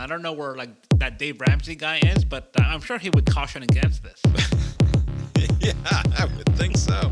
I don't know where like that Dave Ramsey guy is, but I'm sure he would caution against this. Yeah, I would think so.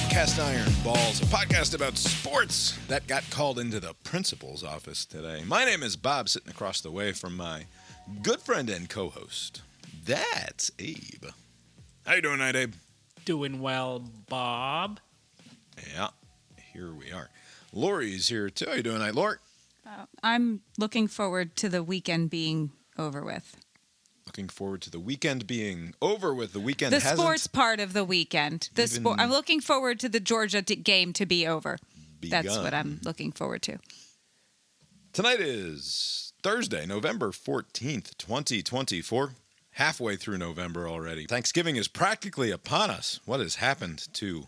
Cast Iron Balls, a podcast about sports that got called into the principal's office today. My name is Bob, sitting across the way from my good friend and co-host. That's Abe. How you doing tonight, Abe? Doing well, Bob. Yeah, here we are. Lori's here, too. How you doing tonight, Lori? I'm looking forward to the weekend being over with. Looking forward to the weekend being over with. The weekend the hasn't sports part of the weekend. I'm looking forward to the Georgia game to be over. begun. That's what I'm looking forward to. Tonight is Thursday, November 14th, 2024. Halfway through November already. Thanksgiving is practically upon us. What has happened to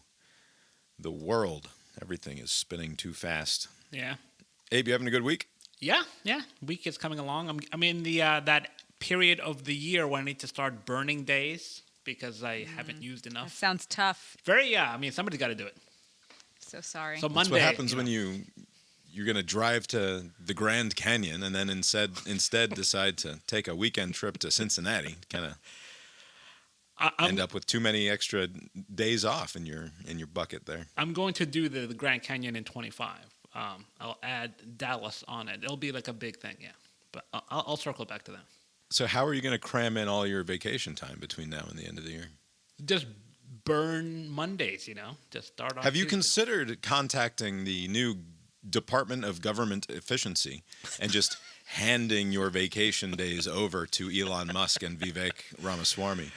the world? Everything is spinning too fast. Yeah. Abe, you having a good week? Yeah. Week is coming along. I'm in the that period of the year when I need to start burning days because I haven't used That enough. sounds tough. Somebody's got to do it. So sorry. So That's Monday. what happens when you're going to drive to the Grand Canyon and then instead decide to take a weekend trip to Cincinnati. Kind of end up with too many extra days off in your bucket there. I'm going to do the Grand Canyon in 25. I'll add Dallas on it. It'll be like a big thing, yeah. But I'll circle back to that. So how are you going to cram in all your vacation time between now and the end of the year? Just burn Mondays, Just start on Have you Tuesday. considered contacting the new Department of Government Efficiency and just handing your vacation days over to Elon Musk and Vivek Ramaswamy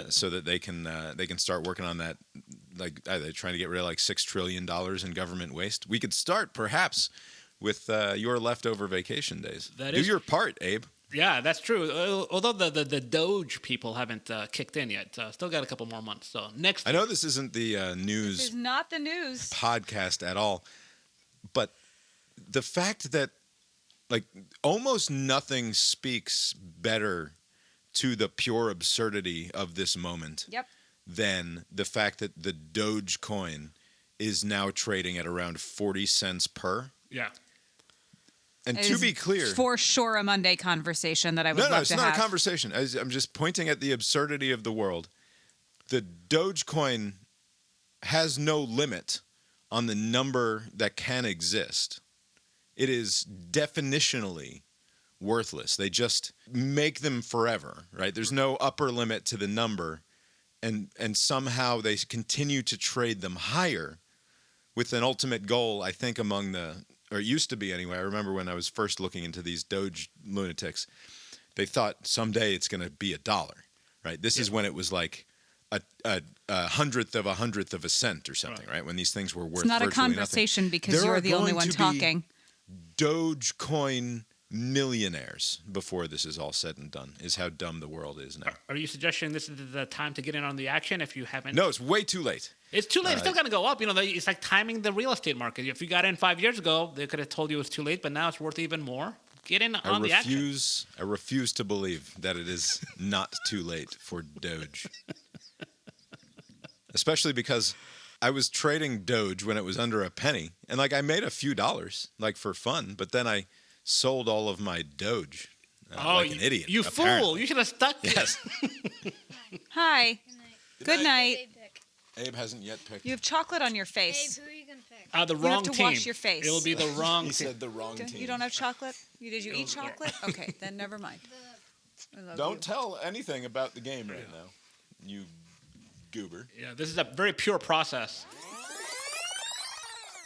so that they can start working on that? Like, are they trying to get rid of like $6 trillion in government waste? We could start perhaps with your leftover vacation days. Do your part, Abe. Yeah, that's true. Although the Doge people haven't kicked in yet. Still got a couple more months. So next. I know this isn't the news. This is not the news podcast at all, but the fact that like almost nothing speaks better to the pure absurdity of this moment. Yep. Than the fact that the Dogecoin is now trading at around 40 cents per. Yeah. And to be clear, for sure a Monday conversation that I would love to have. No, it's not a conversation. I'm just pointing at the absurdity of the world. The Dogecoin has no limit on the number that can exist. It is definitionally worthless. They just make them forever, right? There's no upper limit to the number, and somehow they continue to trade them higher with an ultimate goal, I think, or it used to be anyway. I remember when I was first looking into these Doge lunatics, they thought someday it's going to be $1, right? This is when it was like a hundredth of a cent or something, right? When these things were worth It's not a virtually conversation nothing. because you're the only one talking. Dogecoin millionaires before this is all said and done is how dumb the world is now. Are you suggesting this is the time to get in on the action if you haven't? No, it's way too late. It's too late. It's still going to go up. It's like timing the real estate market. If you got in 5 years ago, they could have told you it was too late, but now it's worth even more. Get in on the action. I refuse to believe that it is not too late for Doge. Especially because I was trading Doge when it was under a penny, and like I made a few dollars, like for fun, but then I sold all of my Doge like an idiot. You apparently. Fool! You should have stuck. Yes. Hi. Good night. Abe hasn't yet picked. You have chocolate on your face. Abe, who are you going to pick? The You wrong have to team. wash your face. It'll be the wrong He team. said the wrong team. You don't have chocolate? Did you eat chocolate? Okay, then never mind. I love Don't you. tell anything about the game right now, you goober. Yeah, this is a very pure process.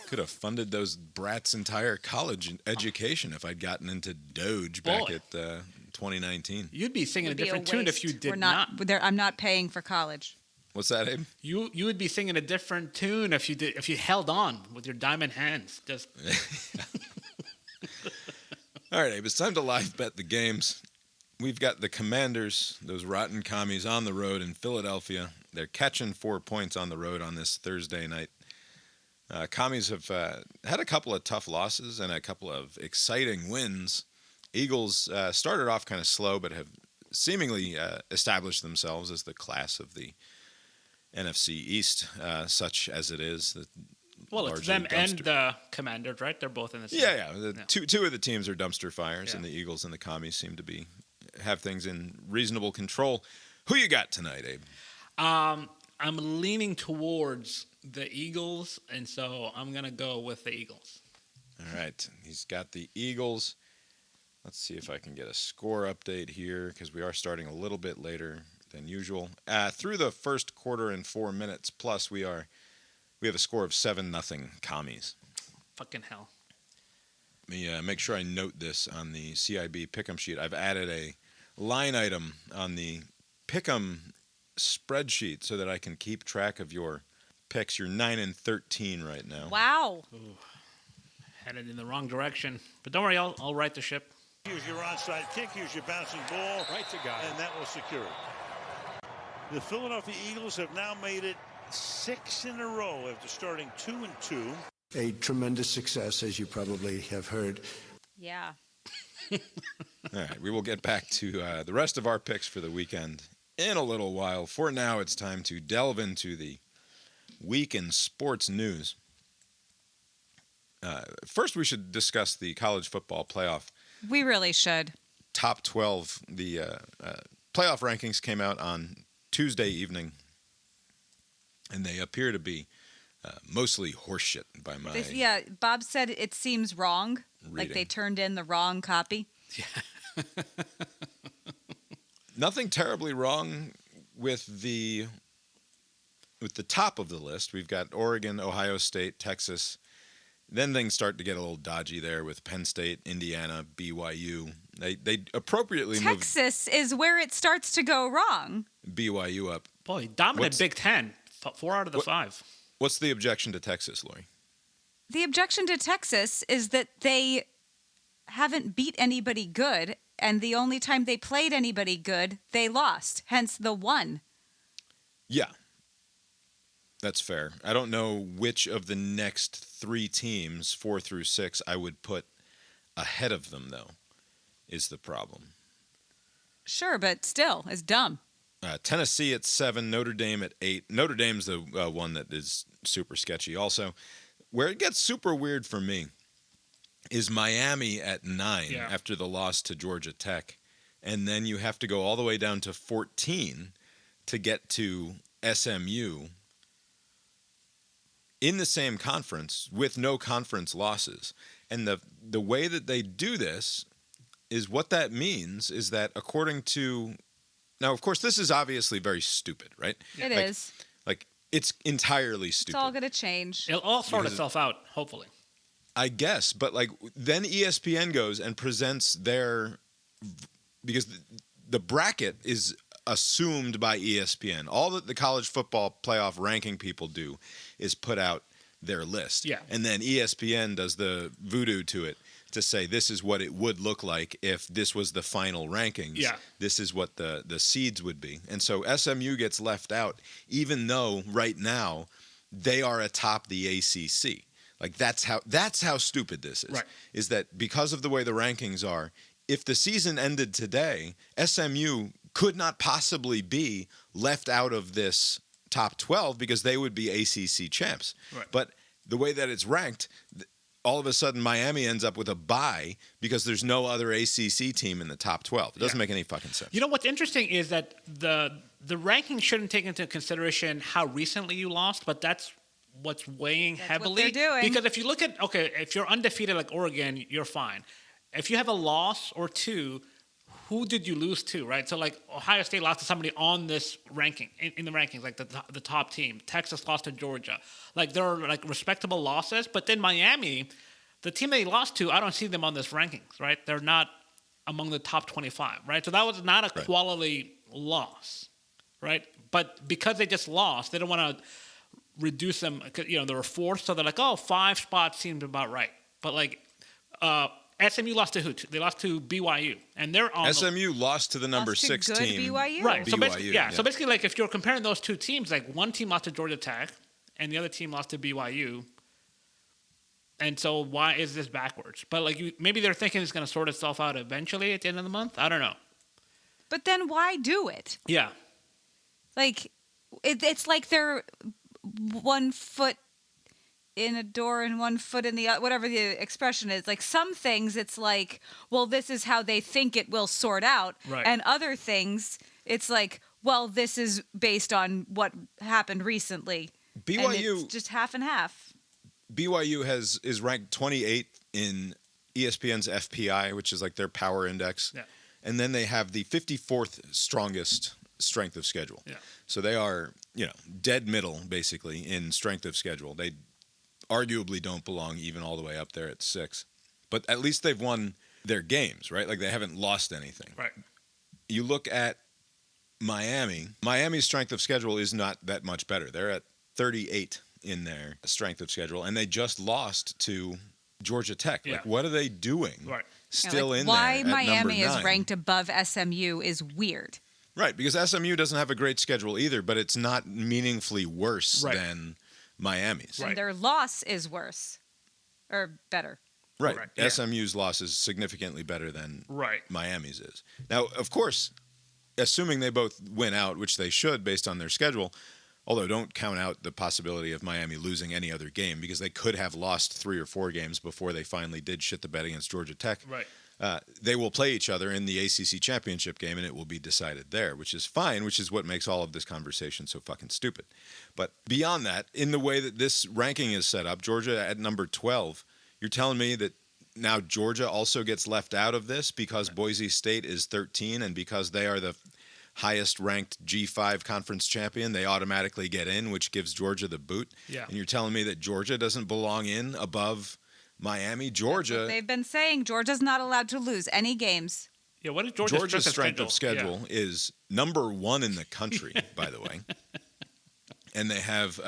Could have funded those brats' entire college education if I'd gotten into Doge back at 2019. You'd be singing a Would be different tune if you waste. did We're not. I'm not paying for college. What's that, Abe? You would be singing a different tune if you held on with your diamond hands. Just All right, Abe, it's time to live bet the games. We've got the Commanders, those rotten commies, on the road in Philadelphia. They're catching 4 points on the road on this Thursday night. Commies have had a couple of tough losses and a couple of exciting wins. Eagles started off kind of slow, but have seemingly established themselves as the class of the NFC East, such as it is. Well, it's them and the Commanders, right? They're both in the same. Yeah. Two of the teams are dumpster fires, and the Eagles and the Commies seem to have things in reasonable control. Who you got tonight, Abe? I'm leaning towards the Eagles, and so I'm going to go with the Eagles. All right. He's got the Eagles. Let's see if I can get a score update here, because we are starting a little bit later than usual. Through the first quarter and 4 minutes plus, we have a score of 7-0 Commies. Fucking hell. Let me make sure I note this on the CIB Pick'em sheet. I've added a line item on the Pick'em spreadsheet so that I can keep track of your picks. You're 9-13 right now. Wow. Ooh. Headed in the wrong direction. But don't worry, I'll right the ship. Here's your onside kick. Here's your bouncing ball. Right to guy. And that will secure it. The Philadelphia Eagles have now made it 6 in a row after starting 2-2. A tremendous success, as you probably have heard. Yeah. All right, we will get back to the rest of our picks for the weekend in a little while. For now, it's time to delve into the week in sports news. First, we should discuss the college football playoff. We really should. Top 12. The playoff rankings came out on Tuesday evening, and they appear to be mostly horseshit by my Yeah, Bob said it seems wrong. reading. Like they turned in the wrong copy. Yeah. Nothing terribly wrong with the top of the list. We've got Oregon, Ohio State, Texas. Then things start to get a little dodgy there with Penn State, Indiana, BYU. They appropriately Texas is where it starts to go wrong. moved BYU up. Boy, dominant Big Ten. 4 out of the 5. What's the objection to Texas, Lori? The objection to Texas is that they haven't beat anybody good, and the only time they played anybody good, they lost. Hence the 1. Yeah. That's fair. I don't know which of the next 3 teams, 4 through 6, I would put ahead of them, though, is the problem. Sure, but still, it's dumb. Tennessee at 7, Notre Dame at 8. Notre Dame's the one that is super sketchy also. Where it gets super weird for me is Miami at 9 after the loss to Georgia Tech. And then you have to go all the way down to 14 to get to SMU in the same conference with no conference losses. And the way that they do this is what that means is that according to now, of course, this is obviously very stupid, right? It is. Like, it's entirely stupid. It's all going to change. It'll all sort itself out, hopefully. I guess. But, like, then ESPN goes and presents their – because the bracket is assumed by ESPN. All that the college football playoff ranking people do is put out their list. Yeah. And then ESPN does the voodoo to it to say this is what it would look like if this was the final rankings. Yeah. This is what the seeds would be. And so SMU gets left out, even though right now they are atop the ACC. Like that's how stupid this is. Right. Is that because of the way the rankings are, if the season ended today, SMU could not possibly be left out of this top 12 because they would be ACC champs. Right. But the way that it's ranked, all of a sudden Miami ends up with a bye because there's no other ACC team in the top 12. It doesn't make any fucking sense. You know what's interesting is that the ranking shouldn't take into consideration how recently you lost, but that's what's weighing heavily. What they're doing. Because if you look at if you're undefeated like Oregon, you're fine. If you have a loss or 2, who did you lose to, right? So like Ohio State lost to somebody on this ranking in the rankings, like the top team. Texas lost to Georgia. Like there are like respectable losses, but then Miami, the team they lost to, I don't see them on this rankings, right? They're not among the top 25, right? So that was not a quality loss, right? But because they just lost, they don't want to reduce them. You know, they were 4th, so they're like, 5 spots seemed about right. But like SMU lost to who? They lost to BYU, and they're on SMU lost to the number Lost to 6 good team. BYU. right. So basically, BYU, yeah. yeah. So basically, like if you're comparing those two teams, like one team lost to Georgia Tech, and the other team lost to BYU. And so why is this backwards? But like maybe they're thinking it's going to sort itself out eventually at the end of the month. I don't know. But then why do it? Yeah. Like, it's like they're 1 foot in a door and 1 foot in the other, whatever the expression is. Like some things, it's like, well, this is how they think it will sort out. Right. And other things, it's like, well, this is based on what happened recently. And BYU it's just half and half. BYU is ranked 28th in ESPN's FPI, which is like their power index. Yeah. And then they have the 54th strongest strength of schedule. Yeah. So they are, dead middle basically in strength of schedule. They arguably don't belong even all the way up there at 6. But at least they've won their games, right? Like they haven't lost anything. Right. You look at Miami. Miami's strength of schedule is not that much better. They're at 38 in their strength of schedule, and they just lost to Georgia Tech. Yeah. Like, what are they doing? Right. Still Like, in why there at Miami number is 9. ranked above SMU is weird. Right, because SMU doesn't have a great schedule either, but it's not meaningfully worse Right. than Miami's. Right. And their loss is worse or better. Right. Right, yeah. SMU's loss is significantly better than Right. Miami's is. Now, of course, assuming they both win out, which they should based on their schedule, although don't count out the possibility of Miami losing any other game because they could have lost 3 or 4 games before they finally did shit the bed against Georgia Tech. Right. They will play each other in the ACC championship game, and it will be decided there, which is fine, which is what makes all of this conversation so fucking stupid. But beyond that, in the way that this ranking is set up, Georgia at number 12, you're telling me that now Georgia also gets left out of this because Boise State is 13 and because they are the highest ranked G5 conference champion, they automatically get in, which gives Georgia the boot. Yeah. And you're telling me that Georgia doesn't belong in above Miami? Georgia, They've been saying Georgia's not allowed to lose any games. Yeah. What is Georgia's, Georgia's strength of schedule Yeah. is number 1 in the country, by the way. And they have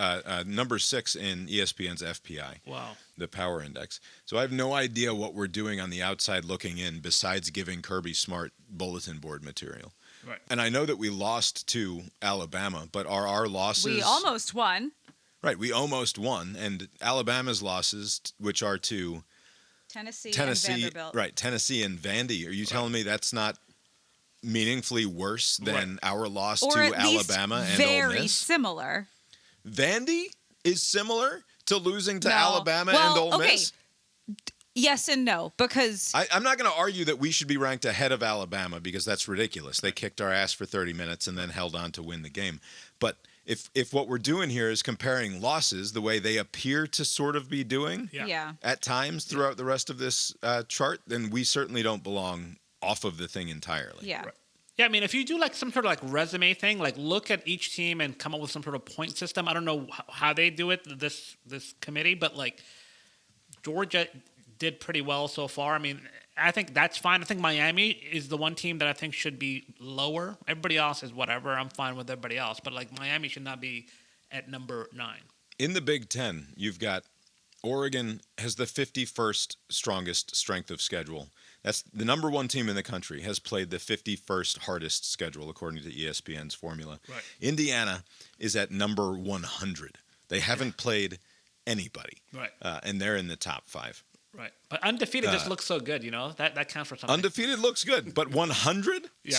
number 6 in ESPN's FPI, Wow. the power index. So I have no idea what we're doing on the outside looking in besides giving Kirby Smart bulletin board material. Right. And I know that we lost to Alabama, but are our losses... We almost won. Right, we almost won. And Alabama's losses, which are to Tennessee and Vanderbilt. right, Tennessee and Vandy. Are you telling me that's not meaningfully worse than our loss Or to at least Alabama and Ole very Miss? similar. Vandy is similar to losing to No. Alabama Well, and Ole okay. Miss? Yes and no, because I'm not going to argue that we should be ranked ahead of Alabama because that's ridiculous. They kicked our ass for 30 minutes and then held on to win the game. But if what we're doing here is comparing losses the way they appear to sort of be doing Yeah. at times throughout the rest of this chart, then we certainly don't belong off of the thing entirely. yeah. Right. Yeah, I mean, if you do like some sort of like resume thing, like look at each team and come up with some sort of point system. I don't know how they do it, this committee, but like Georgia did pretty well so far. I mean, I think that's fine. I think Miami is the one team that I think should be lower. Everybody else is whatever. I'm fine with everybody else, but like Miami should not be at number 9. In the Big Ten, you've got Oregon has the 51st strongest strength of schedule. That's the number 1 team in the country, has played the 51st hardest schedule, according to ESPN's formula. Right. Indiana is at number 100. They haven't played anybody. Right. And they're in the top 5. Right. But undefeated just looks so good, you know? That counts for something. Undefeated looks good, but 100? Yeah.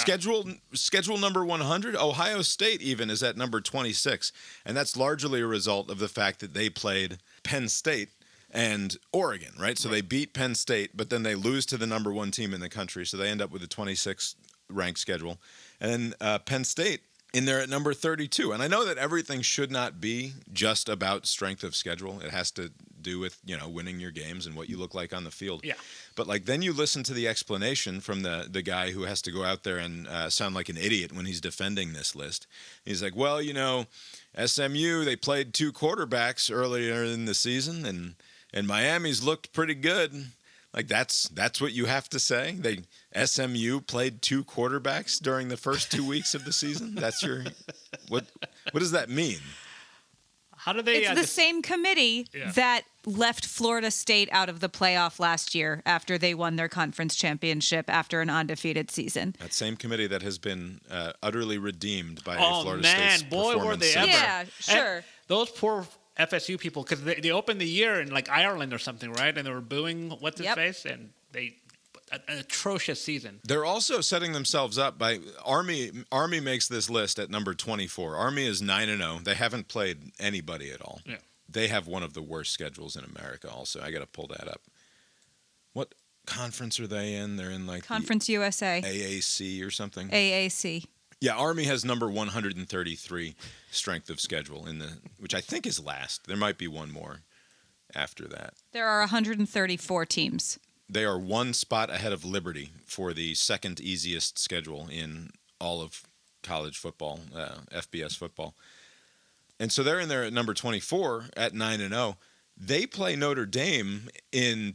Schedule number 100? Ohio State even is at number 26, and that's largely a result of the fact that they played Penn State and Oregon, right? So they beat Penn State, but then they lose to the number 1 team in the country, so they end up with a 26th ranked schedule. And then Penn State in there at number 32. And I know that everything should not be just about strength of schedule. It has to do with, winning your games and what you look like on the field. Yeah. But like then you listen to the explanation from the guy who has to go out there and sound like an idiot when he's defending this list. He's like, well, SMU, they played 2 quarterbacks earlier in the season and Miami's looked pretty good. Like that's what you have to say. SMU played 2 quarterbacks during the first 2 weeks of the season. That's your what does that mean? How do they? It's the same committee that left Florida State out of the playoff last year after they won their conference championship after an undefeated season. That same committee that has been utterly redeemed by Oh Florida man, State's boy, were performance they ever! since. Yeah, sure. And those poor FSU people, because they opened the year in like Ireland or something, right? And they were booing what's his face, and they an atrocious season. They're also setting themselves up by Army. Army makes this list at number 24. Army is 9-0. They haven't played anybody at all. Yeah. They have one of the worst schedules in America. Also, I got to pull that up. What conference are they in? They're in like Conference USA. AAC or something. AAC. Yeah, Army has number 133 strength of schedule which I think is last. There might be one more after that. There are 134 teams. They are one spot ahead of Liberty for the second easiest schedule in all of college football, FBS football. And so they're in there at number 24 at 9-0. They play Notre Dame in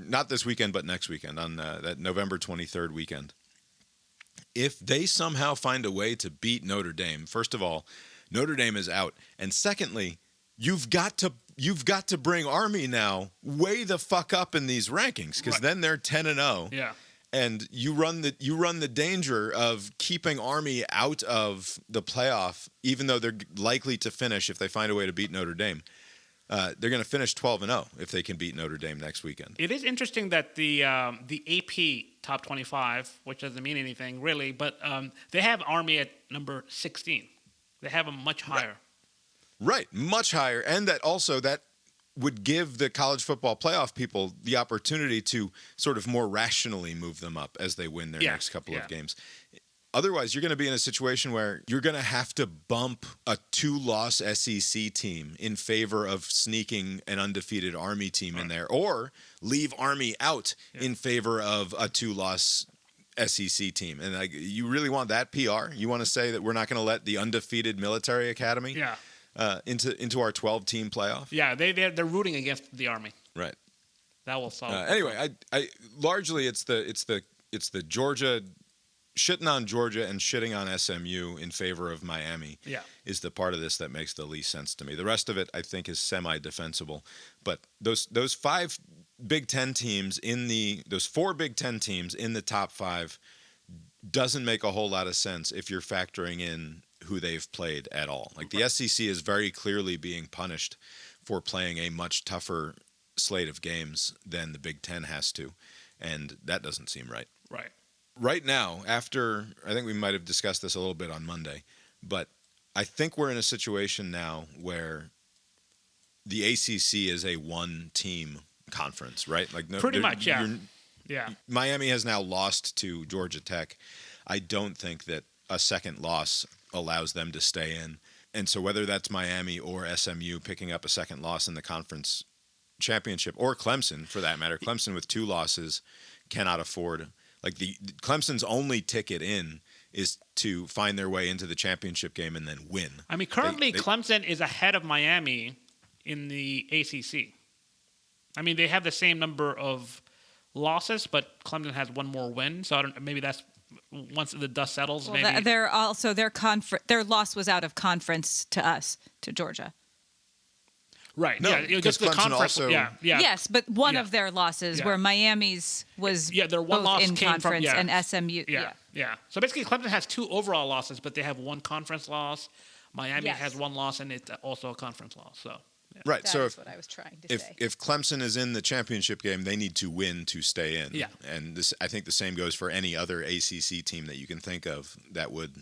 not this weekend, but next weekend on that November 23rd weekend. If they somehow find a way to beat Notre Dame, first of all, Notre Dame is out. And secondly, you've got to bring Army now way the fuck up in these rankings, because then they're 10-0. Yeah. And you run the danger of keeping Army out of the playoff, even though they're likely to finish if they find a way to beat Notre Dame. They're going to finish 12-0 if they can beat Notre Dame next weekend. It is interesting that the AP top 25, which doesn't mean anything really, but they have Army at number 16. They have them much higher. Right, much higher, and that would give the college football playoff people the opportunity to sort of more rationally move them up as they win their next couple of games. Otherwise, you're going to be in a situation where you're going to have to bump a 2-loss SEC team in favor of sneaking an undefeated Army team in there, or leave Army out in favor of a 2-loss SEC team. And you really want that PR? You want to say that we're not going to let the undefeated military academy into our 12-team playoff? Yeah, they're rooting against the Army. Right. That will solve. Anyway, I largely it's the Georgia. Shitting on Georgia and shitting on SMU in favor of Miami is the part of this that makes the least sense to me. The rest of it, I think, is semi-defensible. But those 5 Big Ten teams those 4 Big Ten teams in the top 5 doesn't make a whole lot of sense if you're factoring in who they've played at all. Like the SEC is very clearly being punished for playing a much tougher slate of games than the Big Ten has to, and that doesn't seem right. Right. Right now, I think we might have discussed this a little bit on Monday, but I think we're in a situation now where the ACC is a one-team conference, right? Like pretty much, yeah. Miami has now lost to Georgia Tech. I don't think that a second loss allows them to stay in. And so whether that's Miami or SMU picking up a second loss in the conference championship, or Clemson for that matter, Clemson with 2 losses cannot afford. Like the Clemson's only ticket in is to find their way into the championship game and then win. I mean, currently Clemson is ahead of Miami in the ACC. I mean, they have the same number of losses, but Clemson has one more win. So maybe that's once the dust settles. Well, maybe they're also their loss was out of conference to us, to Georgia. Right. No, just the Clemson conference. also. Yes, but one of their losses, where Miami's was their one both loss in came conference from, and SMU. Yeah. So basically, Clemson has 2 overall losses, but they have 1 conference loss. Miami has 1 loss, and it's also a conference loss. So. Yeah. Right. That so is what I was trying to say. If Clemson is in the championship game, they need to win to stay in. Yeah. And I think the same goes for any other ACC team that you can think of that would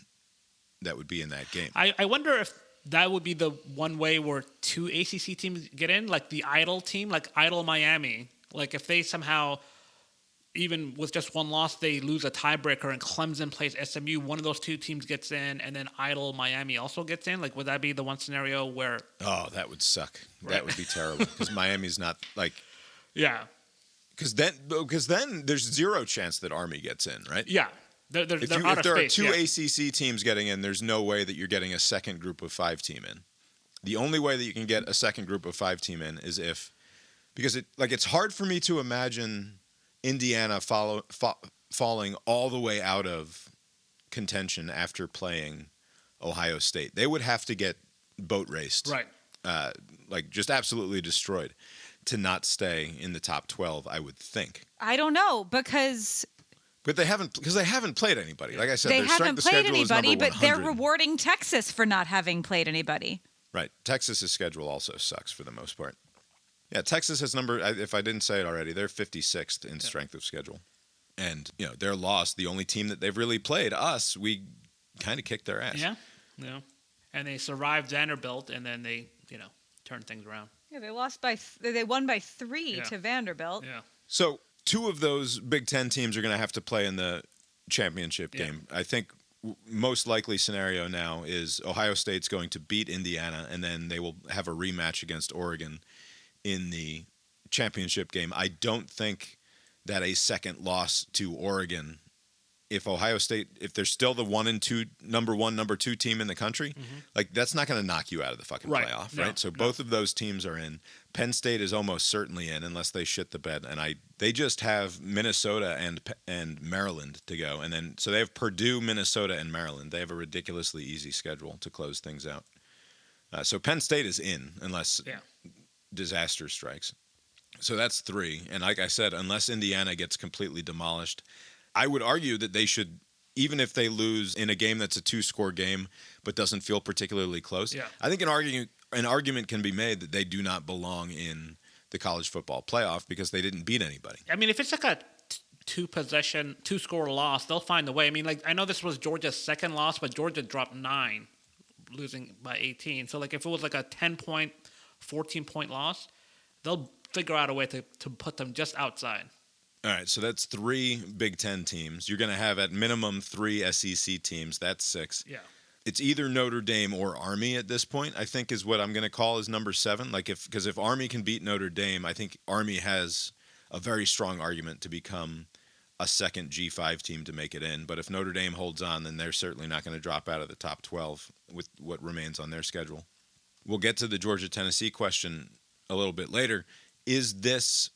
be in that game. I wonder if that would be the one way where 2 ACC teams get in, like the Idle team, like Idle Miami. Like if they somehow, even with just 1 loss, they lose a tiebreaker and Clemson plays SMU, one of those 2 teams gets in, and then Idle Miami also gets in. Like, would that be the one scenario where? Oh, that would suck. Right. That would be terrible because Miami's not like. Yeah. Because then there's 0 chance that Army gets in, right? Yeah. If there are 2 ACC teams getting in, there's no way that you're getting a second group of 5 team in. The only way that you can get a second group of 5 team in is because it's hard for me to imagine Indiana falling all the way out of contention after playing Ohio State. They would have to get boat raced, right? like just absolutely destroyed, to not stay in the top 12, I would think. I don't know because But they haven't played anybody. Like I said, they their strength haven't of played schedule is anybody, number but they're 100. rewarding Texas for not having played anybody. Right. Texas's schedule also sucks for the most part. Yeah, Texas has if I didn't say it already, they're 56th in strength of schedule. And, their loss, the only team that they've really played, us, we kind of kicked their ass. Yeah. And they survived Vanderbilt, and then they, turned things around. Yeah, they won by 3 to Vanderbilt. Yeah. So 2 of those Big Ten teams are going to have to play in the championship game. I think most likely scenario now is Ohio State's going to beat Indiana, and then they will have a rematch against Oregon in the championship game. I don't think that a second loss to Oregon, if they're still the number 1, number 2 team in the country, like that's not going to knock you out of the fucking playoff, right? So both of those teams are in. Penn State is almost certainly in unless they shit the bed, and they just have Minnesota and Maryland to go, and then so they have Purdue, Minnesota, and Maryland. They have a ridiculously easy schedule to close things out. So Penn State is in unless disaster strikes. So that's 3, and like I said, unless Indiana gets completely demolished, I would argue that they should, even if they lose in a game that's a 2-score game but doesn't feel particularly close. Yeah. I think an argument can be made that they do not belong in the college football playoff because they didn't beat anybody. I mean, if it's like a 2-score loss, they'll find a way. I mean, like I know this was Georgia's second loss, but Georgia dropped 9, losing by 18. So like if it was like a 10-point, 14-point loss, they'll figure out a way to put them just outside. All right, so that's 3 Big Ten teams. You're going to have at minimum 3 SEC teams. That's 6. Yeah. It's either Notre Dame or Army at this point, I think is what I'm going to call as number 7. Because if Army can beat Notre Dame, I think Army has a very strong argument to become a second G5 team to make it in. But if Notre Dame holds on, then they're certainly not going to drop out of the top 12 with what remains on their schedule. We'll get to the Georgia-Tennessee question a little bit later. Is this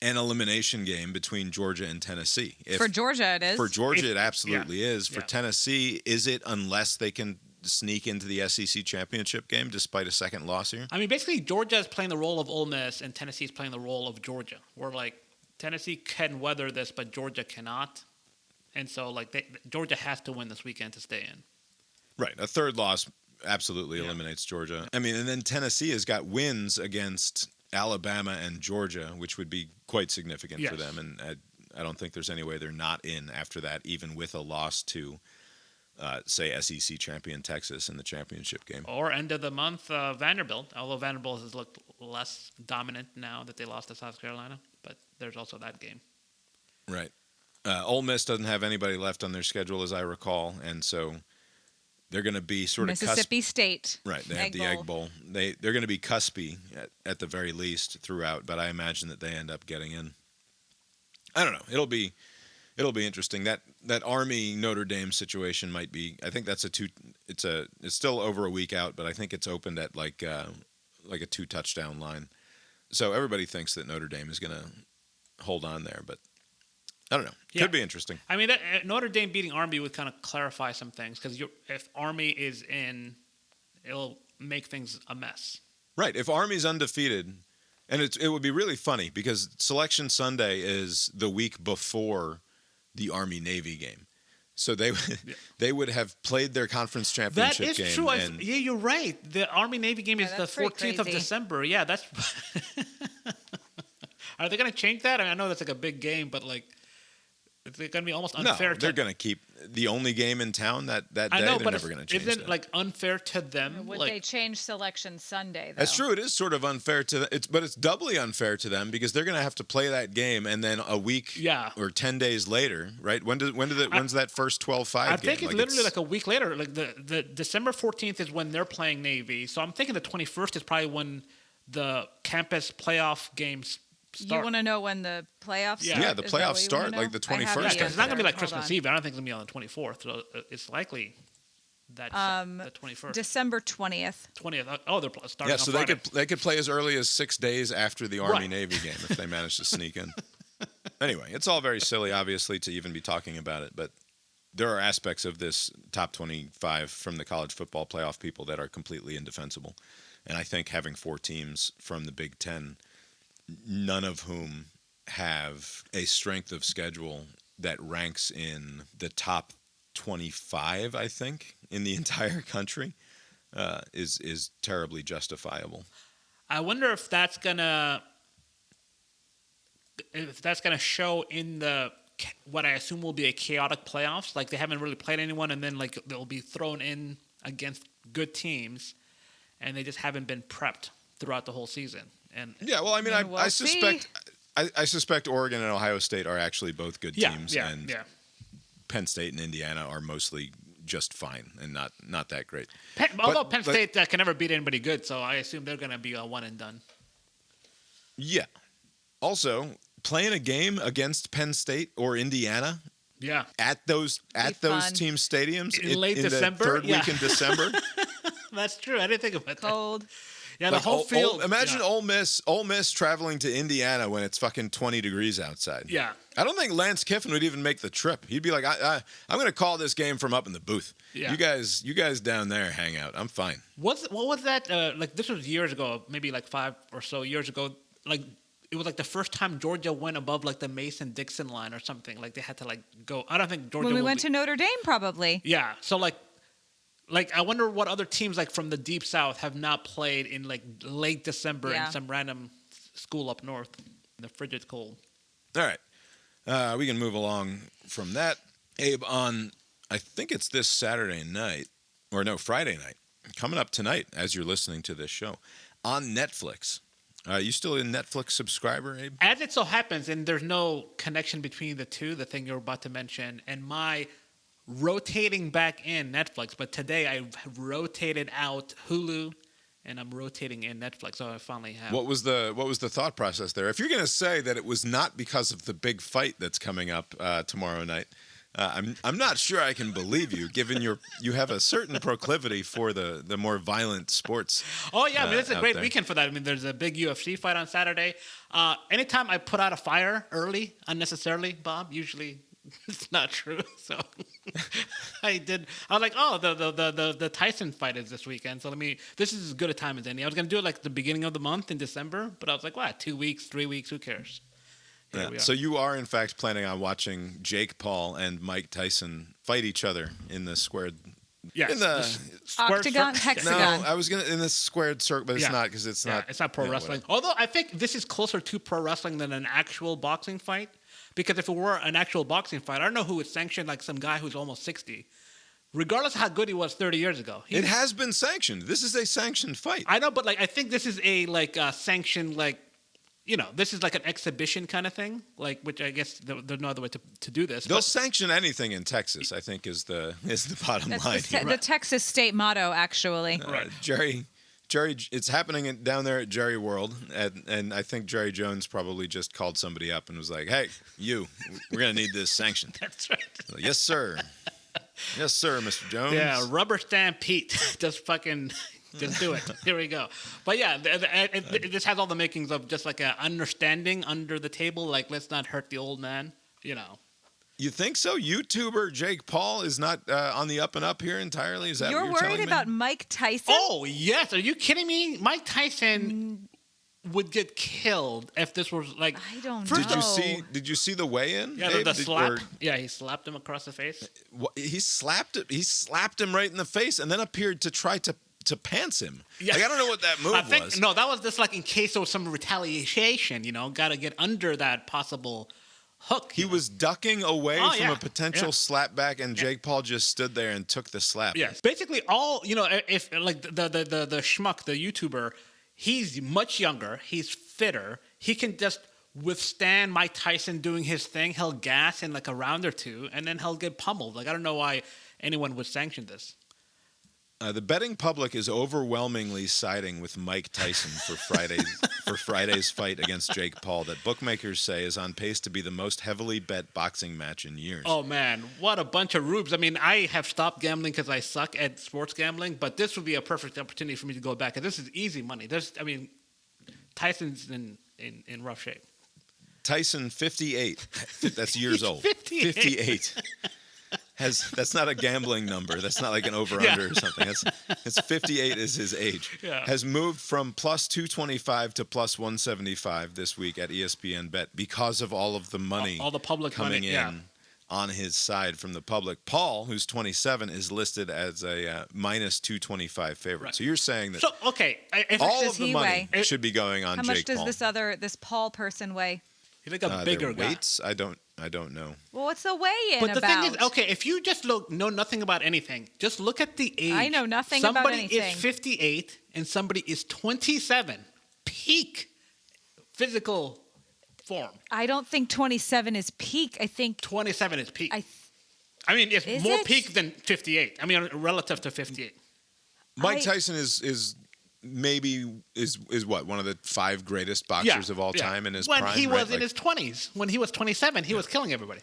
an elimination game between Georgia and Tennessee? For Georgia, it is. For Georgia, it absolutely is. For Tennessee, is it unless they can sneak into the SEC championship game despite a second loss here? I mean, basically, Georgia is playing the role of Ole Miss, and Tennessee is playing the role of Georgia. Where, like, Tennessee can weather this, but Georgia cannot. And so, like, Georgia has to win this weekend to stay in. Right. A third loss absolutely eliminates Georgia. I mean, and then Tennessee has got wins against Alabama and Georgia, which would be quite significant for them. And I don't think there's any way they're not in after that, even with a loss to, say, SEC champion Texas in the championship game. Or end of the month, Vanderbilt. Although Vanderbilt has looked less dominant now that they lost to South Carolina. But there's also that game. Right. Ole Miss doesn't have anybody left on their schedule, as I recall. And so they're going to be sort of Mississippi State. Right, they have the Egg Bowl. They're going to be cuspy at the very least throughout, but I imagine that they end up getting in. I don't know. It'll be interesting. That Army Notre Dame situation might be. I think that's it's still over a week out, but I think it's opened at like a 2-touchdown line. So everybody thinks that Notre Dame is going to hold on there, but I don't know. Could be interesting. I mean, Notre Dame beating Army would kind of clarify some things because if Army is in, it'll make things a mess. Right. If Army's undefeated, and it would be really funny because Selection Sunday is the week before the Army-Navy game. So they would have played their conference championship game. That is true. Yeah, you're right. The Army-Navy game is the 14th of December. Yeah, that's... Are they going to change that? I mean, I know that's like a big game, but like... It's going to be almost unfair. No, they're going to keep the only game in town that day. I know, they're never going to change isn't that. Like unfair to them? Would they change Selection Sunday, though? That's true. It is sort of unfair to them. But it's doubly unfair to them because they're going to have to play that game and then a week or 10 days later, right? When's that first 12-5 game? I think it's literally like a week later. Like the December 14th is when they're playing Navy. So I'm thinking the 21st is probably when the campus playoff games start. You want to know when the playoffs start? Yeah, the playoffs start like the 21st. Yeah, it's not going to be like Christmas Eve. I don't think it's going to be on the 24th. So it's likely that the 21st. December 20th. 20th. Oh, they're starting on so Friday. they could play as early as 6 days after the Army-Navy game if they manage to sneak in. Anyway, it's all very silly, obviously, to even be talking about it. But there are aspects of this top 25 from the college football playoff people that are completely indefensible. And I think having 4 teams from the Big Ten, none of whom have a strength of schedule that ranks in the top 25, I think, in the entire country, is terribly justifiable. I wonder if that's gonna show in the what I assume will be a chaotic playoffs. Like they haven't really played anyone, and then like they'll be thrown in against good teams, and they just haven't been prepped throughout the whole season. And yeah, well, I mean, we'll I see. suspect. I suspect Oregon and Ohio State are actually both good teams, and Penn State and Indiana are mostly just fine and not that great. Although Penn State can never beat anybody good, so I assume they're going to be a one and done. Yeah. Also, playing a game against Penn State or Indiana, at those team stadiums in late December, the third week in December. That's true. I didn't think about that. Cold. Yeah, the whole field. Imagine Ole Miss traveling to Indiana when it's fucking 20 degrees outside. Yeah. I don't think Lance Kiffin would even make the trip. He'd be like, I'm going to call this game from up in the booth. Yeah. You guys down there hang out. I'm fine. What was that? Like this was years ago, maybe like 5 or so years ago. Like it was like the first time Georgia went above like the Mason-Dixon line or something. Like they had to like go. I don't think Georgia. When we went to Notre Dame, probably. Yeah. So like I wonder what other teams like from the deep south have not played in like late December in some random school up north in the frigid cold. All right. We can move along from that. Abe, on, I think it's this Saturday night, or no, Friday night, coming up tonight as you're listening to this show, on Netflix. You still a Netflix subscriber, Abe? As it so happens, and there's no connection between the two, the thing you're about to mention, and my rotating back in Netflix, but today I rotated out Hulu and I'm rotating in Netflix, so I finally have. What was the thought process there? If you're going to say that it was not because of the big fight that's coming up tomorrow night, I'm not sure I can believe you, given you have a certain proclivity for the more violent sports. Oh yeah, I mean it's a great there. weekend for that. I mean there's a big UFC fight on Saturday. Anytime I put out a fire early unnecessarily, Bob, usually it's not true. So I was like, oh, the Tyson fight is this weekend. So this is as good a time as any. I was going to do it like the beginning of the month in December, but I was like, what, 2 weeks, 3 weeks, who cares? Yeah. So you are, in fact, planning on watching Jake Paul and Mike Tyson fight each other in the squared... Yes. In the octagon, hexagon. No, I was in this squared circle, but it's not because it's not... It's not pro wrestling. Although I think this is closer to pro wrestling than an actual boxing fight. Because if it were an actual boxing fight, I don't know who would sanction like some guy who's almost 60. Regardless of how good he was 30 years ago. It has been sanctioned. This is a sanctioned fight. I know, but like I think this is a sanctioned this is like an exhibition kind of thing, like which I guess there's no other way to do this. They'll sanction anything in Texas, I think, is the bottom line. The Texas state motto, actually. Right. Jerry, it's happening down there at Jerry World, and I think Jerry Jones probably just called somebody up and was like, "Hey, we're gonna need this sanctioned." That's right. Like, yes, sir. Yes, sir, Mr. Jones. Yeah, rubber stamp Pete. Just do it. Here we go. But yeah, this has all the makings of just like an understanding under the table. Like, let's not hurt the old man. You think so? YouTuber Jake Paul is not on the up and up here entirely? Is that You're what you're telling worried me? about Mike Tyson? Oh, yes. Are you kidding me? Mike Tyson would get killed if this was like... I don't know. Did you see the weigh-in? Yeah, the slap. He slapped him across the face. He slapped him right in the face and then appeared to try to pants him. Yeah. Like, I don't know what that move was. No, that was just like in case there was some retaliation, got to get under that possible... hook. He was ducking away from a potential slap back, and Jake Paul just stood there and took the slap. Yes. Basically, if like the schmuck, the YouTuber, he's much younger, he's fitter, he can just withstand Mike Tyson doing his thing. He'll gas in like a round or two, and then he'll get pummeled. Like I don't know why anyone would sanction this. The betting public is overwhelmingly siding with Mike Tyson for Friday's fight against Jake Paul, that bookmakers say is on pace to be the most heavily bet boxing match in years. Oh man, what a bunch of rubes! I mean, I have stopped gambling because I suck at sports gambling, but this would be a perfect opportunity for me to go back. And this is easy money. Tyson's in rough shape. Tyson, 58. That's years old. 58. that's not a gambling number. That's not like an over-under or something. That's 58 is his age. Yeah. Has moved from plus 225 to plus 175 this week at ESPN Bet because of all of the money, all the public coming money, in on his side from the public. Paul, who's 27, is listed as a minus 225 favorite. Right. So you're saying that all of the money should be going on Jake Paul. How much does this Paul person weigh? He's like a bigger guy. Weights? I don't know. Well, what's the weigh-in But the about? thing is, okay, if you just know nothing about anything, just look at the age. I know nothing about anything. Somebody is 58 and somebody is 27. Peak physical form. I don't think 27 is peak. I think 27 is peak. I mean, it's Is more it? peak than 58. I mean, relative to 58. Mike Tyson is maybe what, one of the 5 greatest boxers of all time in his when prime. He right? was in his 20s. When he was 27, he was killing everybody.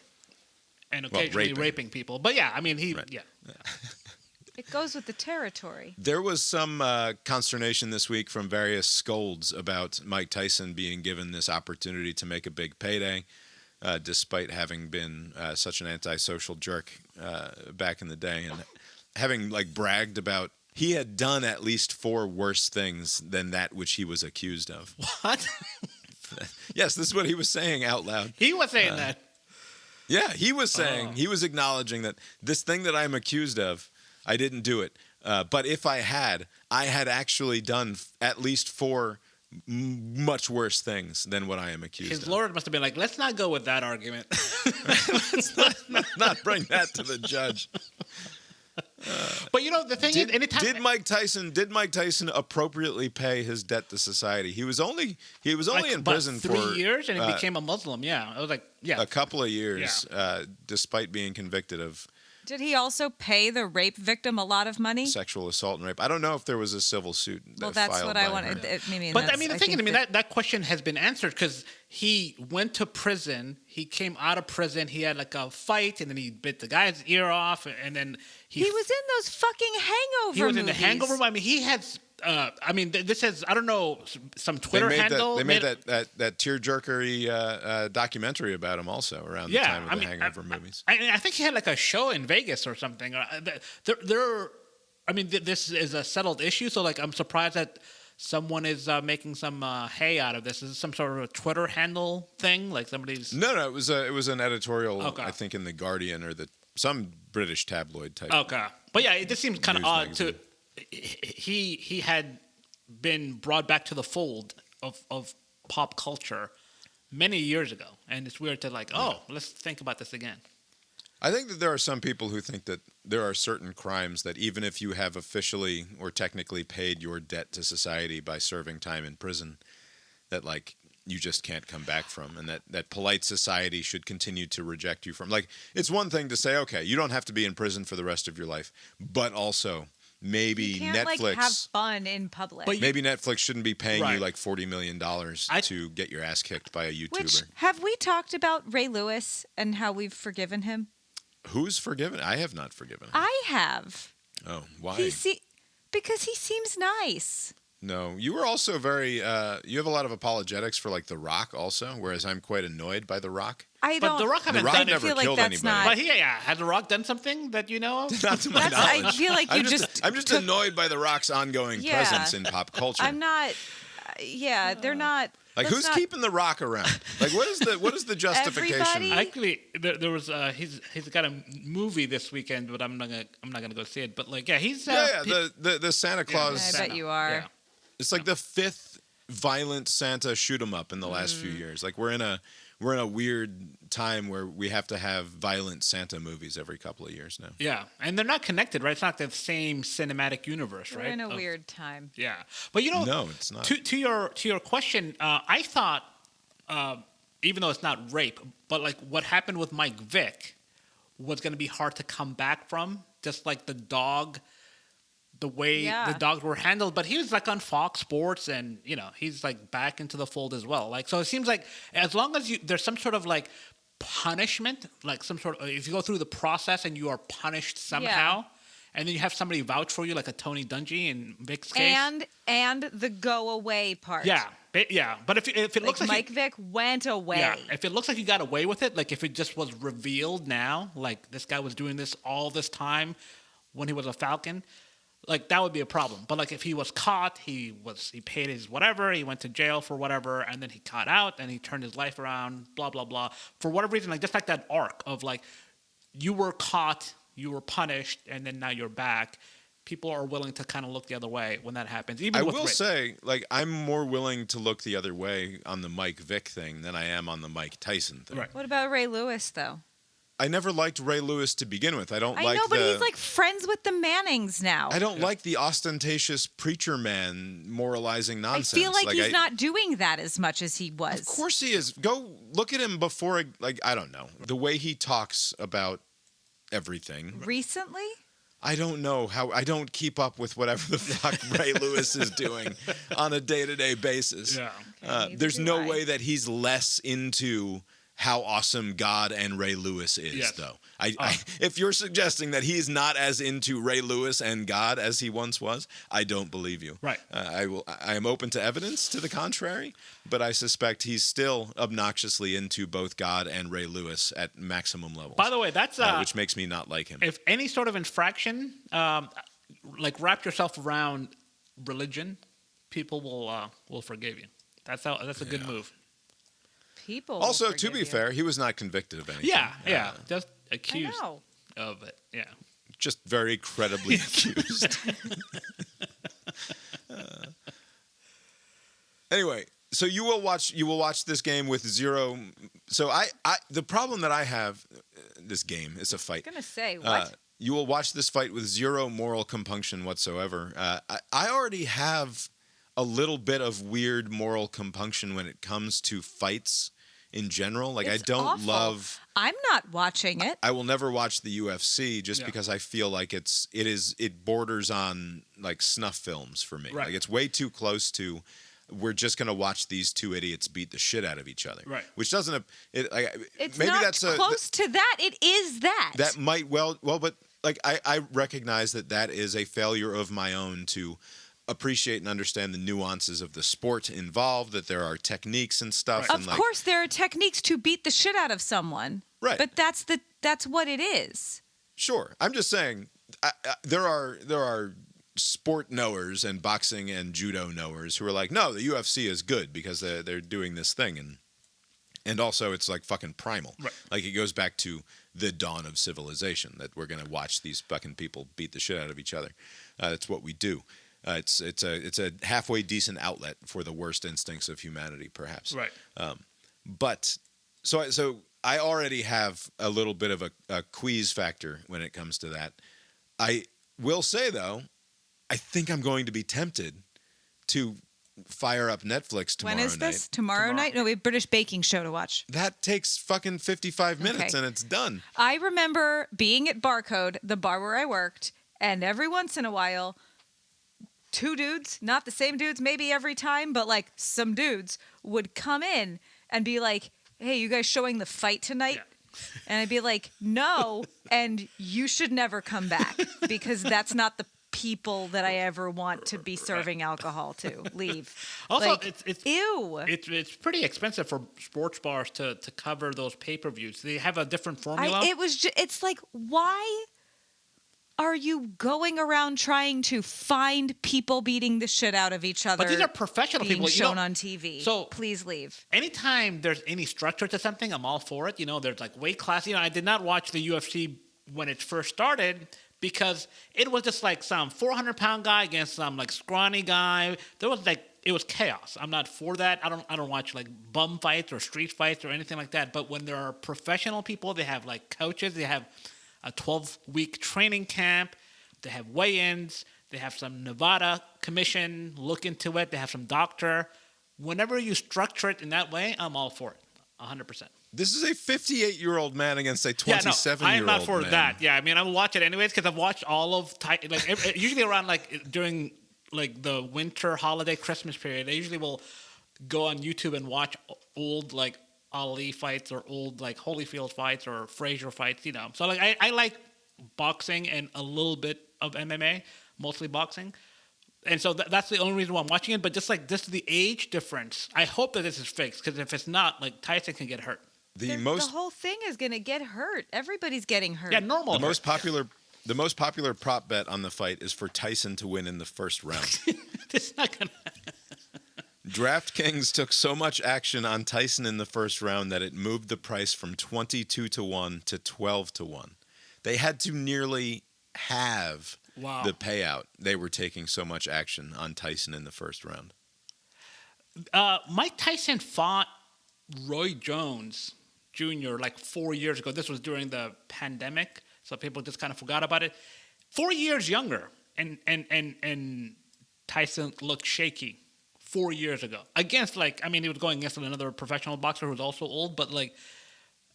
And occasionally raping people. But yeah, I mean, it goes with the territory. There was some consternation this week from various scolds about Mike Tyson being given this opportunity to make a big payday, despite having been such an antisocial jerk back in the day, and having bragged about he had done at least 4 worse things than that which he was accused of. What? Yes, this is what he was saying out loud. He was saying that. Yeah, he was saying, he was acknowledging that this thing that I'm accused of, I didn't do it. But if I had actually done at least 4 much worse things than what I am accused of. His lawyer must have been like, let's not go with that argument. Let's not bring that to the judge. But the thing is, anytime did Mike Tyson appropriately pay his debt to society? He was only in prison for 3 years, and he became a Muslim. Yeah, I was like, a couple of years, despite being convicted of. Did he also pay the rape victim a lot of money? Sexual assault and rape. I don't know if there was a civil suit. Well, that's what I wanted. But I mean, the thing is, that question has been answered because he went to prison. He came out of prison. He had a fight, and then he bit the guy's ear off, and then he was in those fucking Hangover. He was in the movies. Hangover. I mean, he has. This is, I don't know, some Twitter handle. They made that tearjerkery documentary about him also around the time of the Hangover movies. I think he had a show in Vegas or something. This is a settled issue, so I'm surprised that someone is making some hay out of this. Is it some sort of a Twitter handle thing? Somebody's... No, it was an editorial, I think, in The Guardian or some British tabloid type. Okay. But yeah, it just seems kind of odd magazine. to... He had been brought back to the fold of pop culture many years ago, and it's weird to let's think about this again. I think that there are some people who think that there are certain crimes that even if you have officially or technically paid your debt to society by serving time in prison, that you just can't come back from, and that polite society should continue to reject you from. It's one thing to say, okay, you don't have to be in prison for the rest of your life, but also maybe you can't, Netflix have fun in public. Maybe Netflix shouldn't be paying Right. you $40 million to get your ass kicked by a YouTuber. Have we talked about Ray Lewis and how we've forgiven him? Who's forgiven? I have not forgiven him. I have. Oh, why? Because he seems nice. No, you were also very. You have a lot of apologetics for The Rock, also, whereas I'm quite annoyed by The Rock. I don't. But The Rock The Rock done never feel killed that's anybody. not. But has The Rock done something that you know of? Not to my I knowledge. feel like you I'm just annoyed by The Rock's ongoing presence in pop culture. I'm not. They're not. Who's keeping The Rock around? What is the justification? Everybody? Actually, there was he's got a movie this weekend, but I'm not gonna go see it. But he's the Santa Claus. I bet you are. Yeah. It's the 5th violent Santa shoot 'em up in the last few years. We're in a weird time where we have to have violent Santa movies every couple of years now. Yeah, and they're not connected, right? It's not the same cinematic universe, right? We're in a weird time. Yeah, but no, it's not. To your question, I thought, even though it's not rape, but what happened with Mike Vick was going to be hard to come back from. Just the dog, the way the dogs were handled. But he was on Fox Sports, and he's back into the fold as well. So it seems as long as there's some sort of punishment, some sort of, if you go through the process and you are punished somehow, and then you have somebody vouch for you, like a Tony Dungy in Vic's case. And the go away part. Yeah. But if it looks like Mike Vick went away. Yeah, if it looks like you got away with it, like if it just was revealed now, like this guy was doing this all this time when he was a Falcon, like that would be a problem. But like if he was caught, he paid his whatever, he went to jail for whatever, and then he got out and he turned his life around, blah blah blah. For whatever reason, like just like that arc of like you were caught, you were punished, and then now you're back. People are willing to kind of look the other way when that happens. Even I with will rape. say, like, I'm more willing to look the other way on the Mike Vick thing than I am on the Mike Tyson thing. Right. What about Ray Lewis, though? I never liked Ray Lewis to begin with. I know, but he's like friends with the Mannings now. I don't like the ostentatious preacher man moralizing nonsense. I feel like he's not doing that as much as he was. Of course he is. Go look at him before, like, I don't know. The way he talks about everything. Recently? I don't know how. I don't keep up with whatever the fuck Ray Lewis is doing on a day-to-day basis. Yeah. There's no way that he's less into how awesome God and Ray Lewis is, though. If you're suggesting that he's not as into Ray Lewis and God as he once was, I don't believe you. Right. I am open to evidence to the contrary, but I suspect he's still obnoxiously into both God and Ray Lewis at maximum levels. By the way, that's which makes me not like him. If any sort of infraction, like wrap yourself around religion, people will forgive you. That's a good move. People. Also, to be fair, he was not convicted of anything. Yeah, just accused I know. of it. Yeah. Just very credibly accused. Anyway, so you will watch this game with zero. So the problem that I have, this game is a fight. I was gonna say what? You will watch this fight with zero moral compunction whatsoever. I already have a little bit of weird moral compunction when it comes to fights in general. Like, It's I don't awful. love. I'm not watching it. I will never watch the UFC just because I feel like it borders on like snuff films for me. Right. Like, it's way too close to. We're just gonna watch these two idiots beat the shit out of each other. Right. Which doesn't. It's maybe not that's close to that. It is that. That might well, but like I recognize that is a failure of my own to appreciate and understand the nuances of the sport involved, that there are techniques and stuff. Right. And Of course, there are techniques to beat the shit out of someone. Right. But that's what it is. Sure. I'm just saying there are sport knowers and boxing and judo knowers who are like, no, the UFC is good because they're doing this thing, and also it's like fucking primal. Right. Like, it goes back to the dawn of civilization, that we're gonna watch these fucking people beat the shit out of each other. That's what we do. It's a halfway decent outlet for the worst instincts of humanity, perhaps. Right. But so I already have a little bit of a quease factor when it comes to that. I will say, though, I think I'm going to be tempted to fire up Netflix tomorrow night. When is this? Tomorrow night? No, we have a British baking show to watch. That takes fucking 55 minutes Okay. and it's done. I remember being at Barcode, the bar where I worked, and every once in a while, two dudes, not the same dudes maybe every time, but like some dudes would come in and be like, hey, you guys showing the fight tonight? Yeah. And I'd be like, no, and you should never come back because that's not the people that I ever want to be serving alcohol to. Leave. Also, Like, ew. It's pretty expensive for sports bars to cover those pay-per-views. They have a different formula. It's like, why are you going around trying to find people beating the shit out of each other? But these are professional being people. shown on TV. So please leave. Anytime there's any structure to something, I'm all for it. There's like weight class. I did not watch the UFC when it first started because it was just like some 400-pound guy against some like scrawny guy. It was chaos. I'm not for that. I don't watch like bum fights or street fights or anything like that. But when there are professional people, they have like coaches. They have a 12-week training camp. They have weigh-ins. They have some Nevada commission look into it. They have some doctor. Whenever you structure it in that way, I'm all for it, 100%. This is a 58-year-old man against a 27-year-old man. I am not for that. Yeah, I mean, I will watch it anyways because I've watched all of usually around like during like the winter holiday Christmas period. I usually will go on YouTube and watch old like Ali fights or old like Holyfield fights or Frazier fights. So like I like boxing and a little bit of MMA, mostly boxing. And so that's the only reason why I'm watching it. But just like this is the age difference. I hope that this is fixed, because if it's not, like, Tyson can get hurt. The whole thing is going to get hurt. Everybody's getting hurt. Yeah, normal. The most popular prop bet on the fight is for Tyson to win in the first round. It's not gonna. DraftKings took so much action on Tyson in the first round that it moved the price from 22-1 to 12-1. They had to nearly halve the payout. They were taking so much action on Tyson in the first round. Mike Tyson fought Roy Jones Jr. like 4 years ago. This was during the pandemic, so people just kind of forgot about it. 4 years younger, and Tyson looked shaky 4 years ago against, like, I mean, he was going against another professional boxer who was also old, but like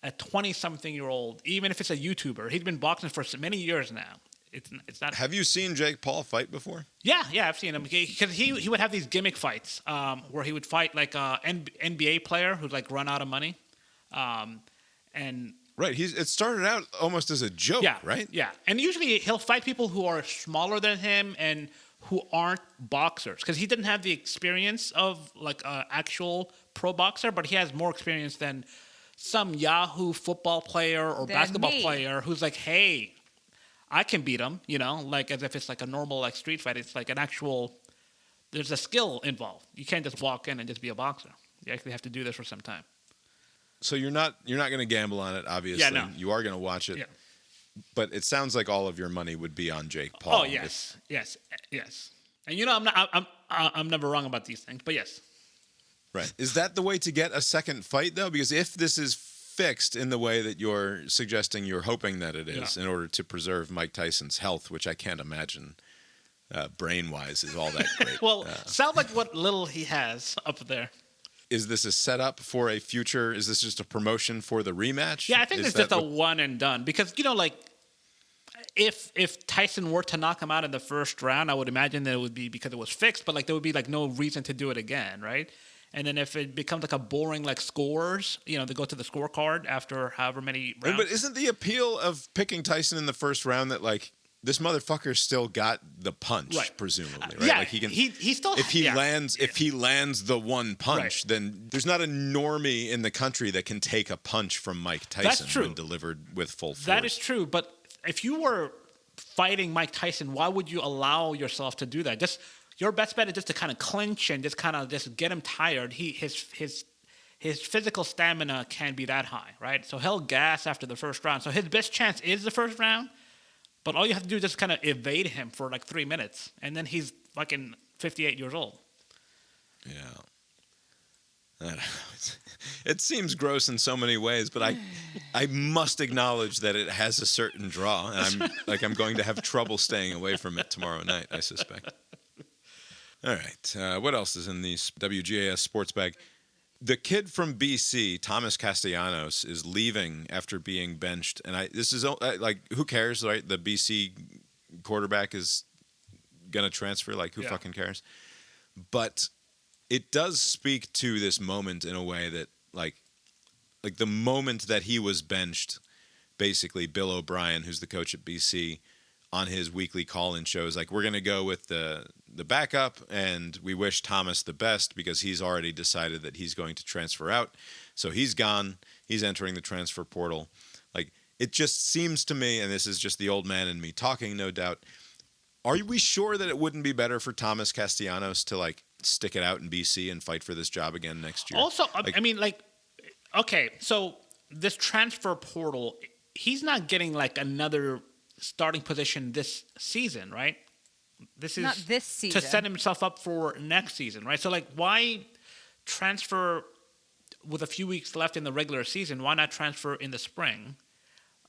a 20-something-year-old, even if it's a YouTuber, he's been boxing for many years now. It's not. Have you seen Jake Paul fight before? Yeah, I've seen him, because he would have these gimmick fights where he would fight like a NBA player who's like run out of money, and right. It started out almost as a joke, right? Yeah, and usually he'll fight people who are smaller than him and who aren't boxers, because he didn't have the experience of like an actual pro boxer, but he has more experience than some Yahoo football player or basketball player who's like, hey, I can beat him, like as if it's like a normal like street fight. It's like an actual, there's a skill involved. You can't just walk in and just be a boxer. You actually have to do this for some time. So you're not going to gamble on it, obviously. Yeah, no. You are going to watch it. Yeah. But it sounds like all of your money would be on Jake Paul. Oh yes. And I'm never wrong about these things, but yes. Right. Is that the way to get a second fight, though? Because if this is fixed in the way that you're suggesting, you're hoping that it is, in order to preserve Mike Tyson's health, which I can't imagine brain-wise is all that great. Well, sound like what little he has up there. Is this a setup for a future? Is this just a promotion for the rematch? Yeah, I think it's just a one and done. Because, like, if Tyson were to knock him out in the first round, I would imagine that it would be because it was fixed, but like there would be like no reason to do it again, right? And then if it becomes like a boring like scores, they go to the scorecard after however many rounds. But isn't the appeal of picking Tyson in the first round that like this motherfucker still got the punch, presumably, right? Yeah, like he can. He still. If he lands the one punch, then there's not a normie in the country that can take a punch from Mike Tyson when delivered with full force. That is true, but if you were fighting Mike Tyson, why would you allow yourself to do that? Just your best bet is just to kind of clinch and just kind of just get him tired. His physical stamina can't be that high, right? So he'll gas after the first round. So his best chance is the first round, but all you have to do is just kind of evade him for like 3 minutes, and then he's fucking 58 years old. Yeah. I don't know. It seems gross in so many ways, but I must acknowledge that it has a certain draw, and I'm going to have trouble staying away from it tomorrow night, I suspect. All right. What else is in the WGAS SportsBag? The kid from BC, Thomas Castellanos, is leaving after being benched, and this is like, who cares, right? The BC quarterback is gonna transfer. Like, who fucking cares? But it does speak to this moment in a way that, like the moment that he was benched, basically Bill O'Brien, who's the coach at BC, on his weekly call-in shows, like, we're going to go with the backup, and we wish Thomas the best because he's already decided that he's going to transfer out. So he's gone. He's entering the transfer portal. Like, it just seems to me, and this is just the old man in me talking, no doubt, are we sure that it wouldn't be better for Thomas Castellanos to, like, stick it out in BC and fight for this job again next year? Also, okay, so this transfer portal, he's not getting, like, another starting position this season, right? This is not this season. To set himself up for next season, right? So, like, why transfer with a few weeks left in the regular season? Why not transfer in the spring?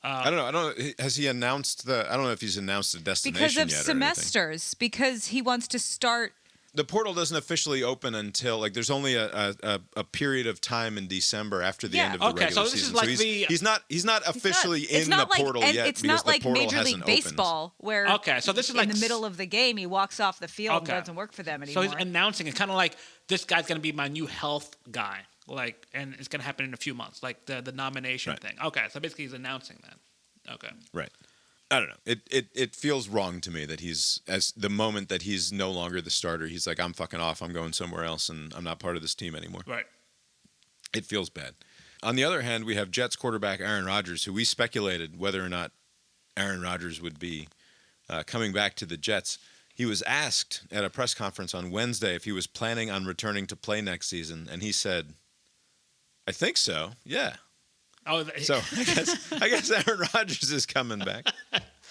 I don't know. Has he announced I don't know if he's announced the destination because of yet semesters. Because he wants to start. The portal doesn't officially open until, like, there's only a period of time in December after the end of the regular season. This is like he's not officially in the portal yet. It's not like Major League Baseball where so this is like in the middle of the game he walks off the field and doesn't work for them anymore. So he's announcing it, kind of like, this guy's going to be my new health guy, like, and it's going to happen in a few months, like the nomination thing. Okay, so basically he's announcing that. Okay, right. I don't know. It feels wrong to me that as the moment that he's no longer the starter, he's like, I'm fucking off. I'm going somewhere else, and I'm not part of this team anymore. Right. It feels bad. On the other hand, we have Jets quarterback Aaron Rodgers, who we speculated whether or not Aaron Rodgers would be coming back to the Jets. He was asked at a press conference on Wednesday if he was planning on returning to play next season, and he said, I think so, yeah. Oh, So I guess Aaron Rodgers is coming back.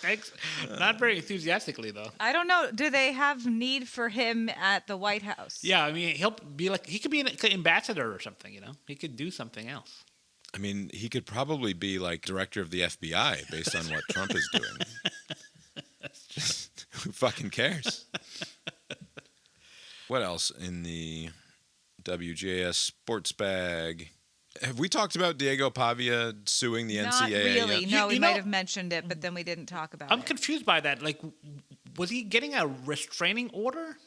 thanks. Not very enthusiastically, though. I don't know. Do they have need for him at the White House? Yeah, I mean, he'll be like, he could be an ambassador or something, you know? He could do something else. I mean, he could probably be like director of the FBI based on what Trump is doing. Just, who fucking cares? What else in the WGAS SportsBag? Have we talked about Diego Pavia suing the Not NCAA really. yet? No, You we know- might have mentioned it, but then we didn't talk about I'm it. confused by that. Like, was he getting a restraining order?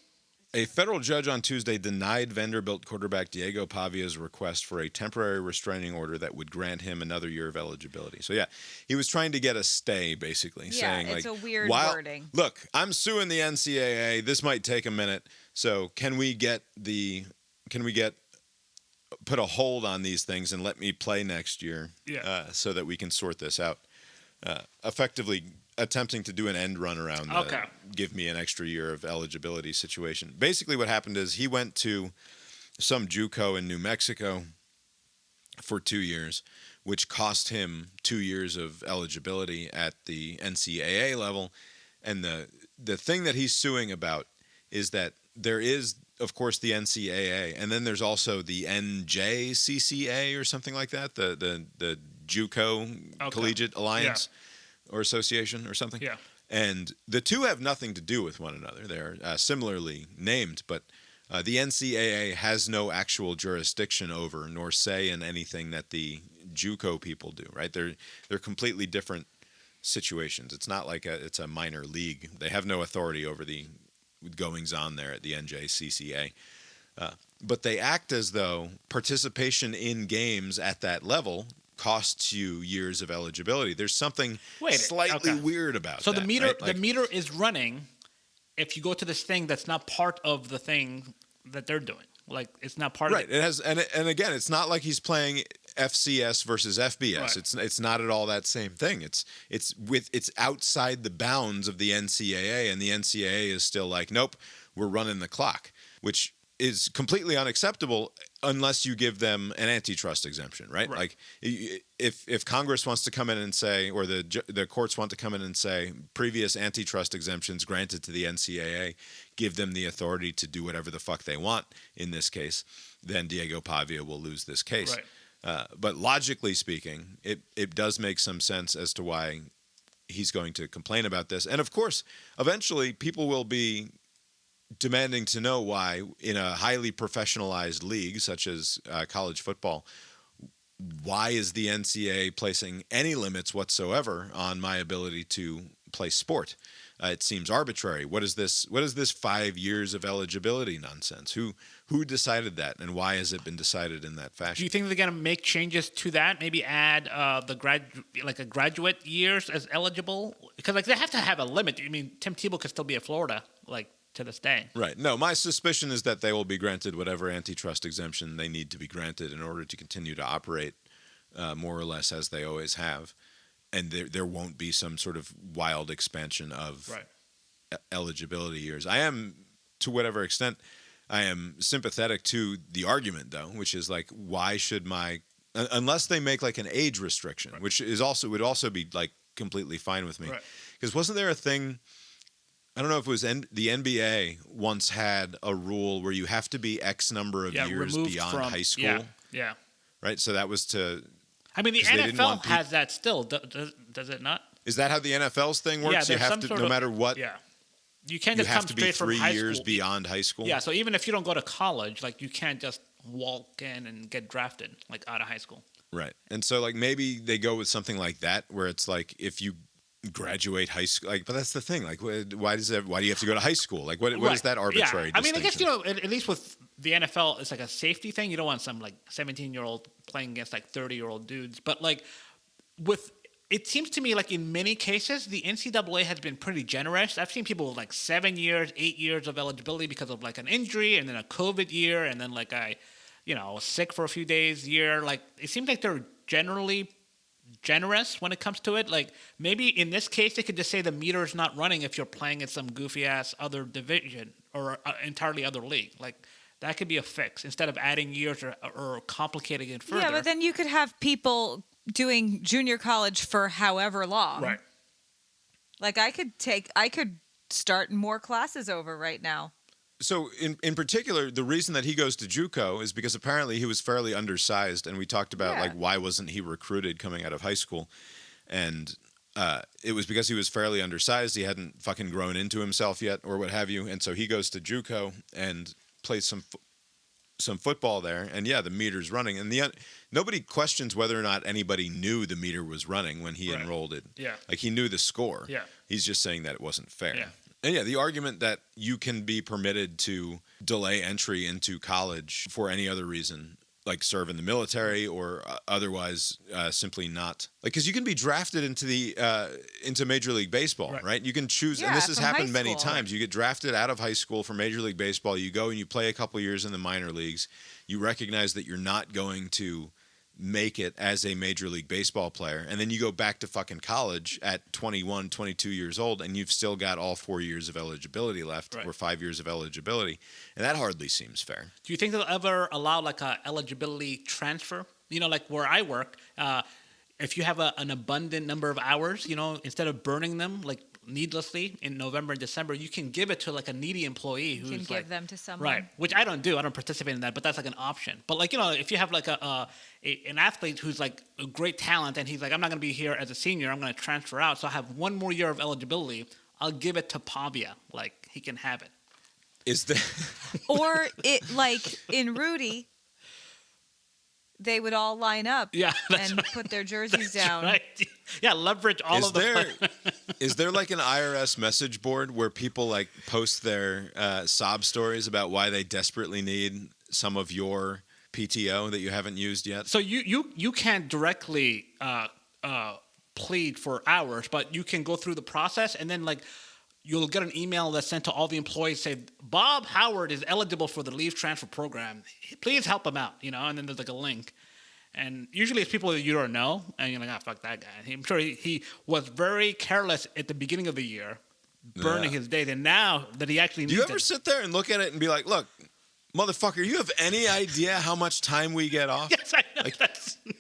A federal judge on Tuesday denied Vanderbilt quarterback Diego Pavia's request for a temporary restraining order that would grant him another year of eligibility. So, yeah, he was trying to get a stay, basically, Yeah, saying, it's like, a weird wording. Look, I'm suing the NCAA. This might take a minute. So, put a hold on these things and let me play next year so that we can sort this out? Effectively attempting to do an end run around the give me an extra year of eligibility situation. Basically what happened is he went to some JUCO in New Mexico for 2 years, which cost him 2 years of eligibility at the NCAA level. And the thing that he's suing about is that there is, of course, the NCAA, and then there's also the NJCCA or something like that, the JUCO Collegiate Alliance or Association or something. Yeah. And the two have nothing to do with one another. They're similarly named, but the NCAA has no actual jurisdiction over nor say in anything that the JUCO people do, right? They're completely different situations. It's not like it's a minor league. They have no authority over the goings on there at the NJCCA. But they act as though participation in games at that level costs you years of eligibility. There's something slightly weird about that. So the meter, right? the meter is running if you go to this thing that's not part of the thing that they're doing. Like, it's not part of it. It has, and again, it's not like he's playing FCS versus FBS. Right. It's not at all that same thing. It's outside the bounds of the NCAA, and the NCAA is still like, nope, we're running the clock, which is completely unacceptable unless you give them an antitrust exemption, right? Like, if Congress wants to come in and say, or the courts want to come in and say, previous antitrust exemptions granted to the NCAA give them the authority to do whatever the fuck they want in this case, then Diego Pavia will lose this case. Right. But logically speaking, it does make some sense as to why he's going to complain about this. And of course, eventually people will be demanding to know why, in a highly professionalized league such as college football, why is the NCAA placing any limits whatsoever on my ability to play sport? It seems arbitrary. What is this 5 years of eligibility nonsense? Who decided that, and why has it been decided in that fashion? Do you think they're going to make changes to that? Maybe add a graduate years as eligible? Because they have to have a limit. I mean, Tim Tebow could still be at Florida, to this day. Right. No, my suspicion is that they will be granted whatever antitrust exemption they need to be granted in order to continue to operate more or less as they always have. And there won't be some sort of wild expansion of eligibility years. I am, to whatever extent, I am sympathetic to the argument, though, which is like, why should unless they make like an age restriction, which would also be like completely fine with me. Because wasn't there a thing, I don't know if it was the NBA once had a rule where you have to be X number of years beyond high school. Yeah. Right? So that was to... I mean, the NFL has that still. Does it not? Is that how the NFL's thing works? Yeah, you have to, no matter what... Yeah. You can't just come straight from high school. You have to be 3 years beyond high school? Yeah, so even if you don't go to college, you can't just walk in and get drafted, out of high school. Right. And so, maybe they go with something like that, where it's like, if you graduate high school, but that's the thing. Why do you have to go to high school? What is that arbitrary distinction? I mean, I guess, at least with the NFL, it's like a safety thing. You don't want some 17-year-old playing against 30-year-old dudes. But it seems to me like in many cases, the NCAA has been pretty generous. I've seen people with like 7 years, 8 years of eligibility because of like an injury and then a COVID year and then like was sick for a few days year. Like it seems like they're generally generous when it comes to it. Like maybe in this case, they could just say the meter is not running if you're playing in some goofy ass other division or entirely other league. Like that could be a fix instead of adding years or complicating it further. Yeah, but then you could have people doing junior college for however long. Right. Like I could start more classes over right now. So in particular, the reason that he goes to JUCO is because apparently he was fairly undersized, and we talked about like why wasn't he recruited coming out of high school, and it was because he was fairly undersized. He hadn't fucking grown into himself yet, or what have you, and so he goes to JUCO and plays some football there, and the meter's running, and nobody questions whether or not anybody knew the meter was running when he enrolled it. Yeah, like he knew the score. Yeah, he's just saying that it wasn't fair. Yeah. And the argument that you can be permitted to delay entry into college for any other reason, like serve in the military or otherwise simply not, like, because you can be drafted into Major League Baseball, right? You can choose, and this has happened many times. You get drafted out of high school for Major League Baseball. You go and you play a couple years in the minor leagues. You recognize that you're not going to make it as a Major League Baseball player, and then you go back to fucking college at 21, 22 years old, and you've still got all 4 years of eligibility left, or 5 years of eligibility, and that hardly seems fair. Do you think they'll ever allow like a eligibility transfer? Like where I work, if you have an abundant number of hours, instead of burning them like needlessly in November and December, you can give it to like a needy employee who can give them to someone, right? Which I don't do. I don't participate in that, but that's like an option. But like if you have like an athlete who's like a great talent and he's like, I'm not going to be here as a senior, I'm going to transfer out, so I have one more year of eligibility. I'll give it to Pavia, like he can have it. Is there or it like in Rudy? They would all line up and put their jerseys down. Right. Yeah, leverage all of the Is there like an IRS message board where people like post their sob stories about why they desperately need some of your PTO that you haven't used yet? So you can't directly plead for hours, but you can go through the process, and then like you'll get an email that's sent to all the employees saying, Bob Howard is eligible for the leave transfer program. Please help him out, and then there's like a link. And usually it's people that you don't know, and you're like, fuck that guy. I'm sure he was very careless at the beginning of the year, burning his days, and now that he actually needs it. Do you ever sit there and look at it and be like, look, motherfucker, you have any idea how much time we get off? Yes, I know. Like,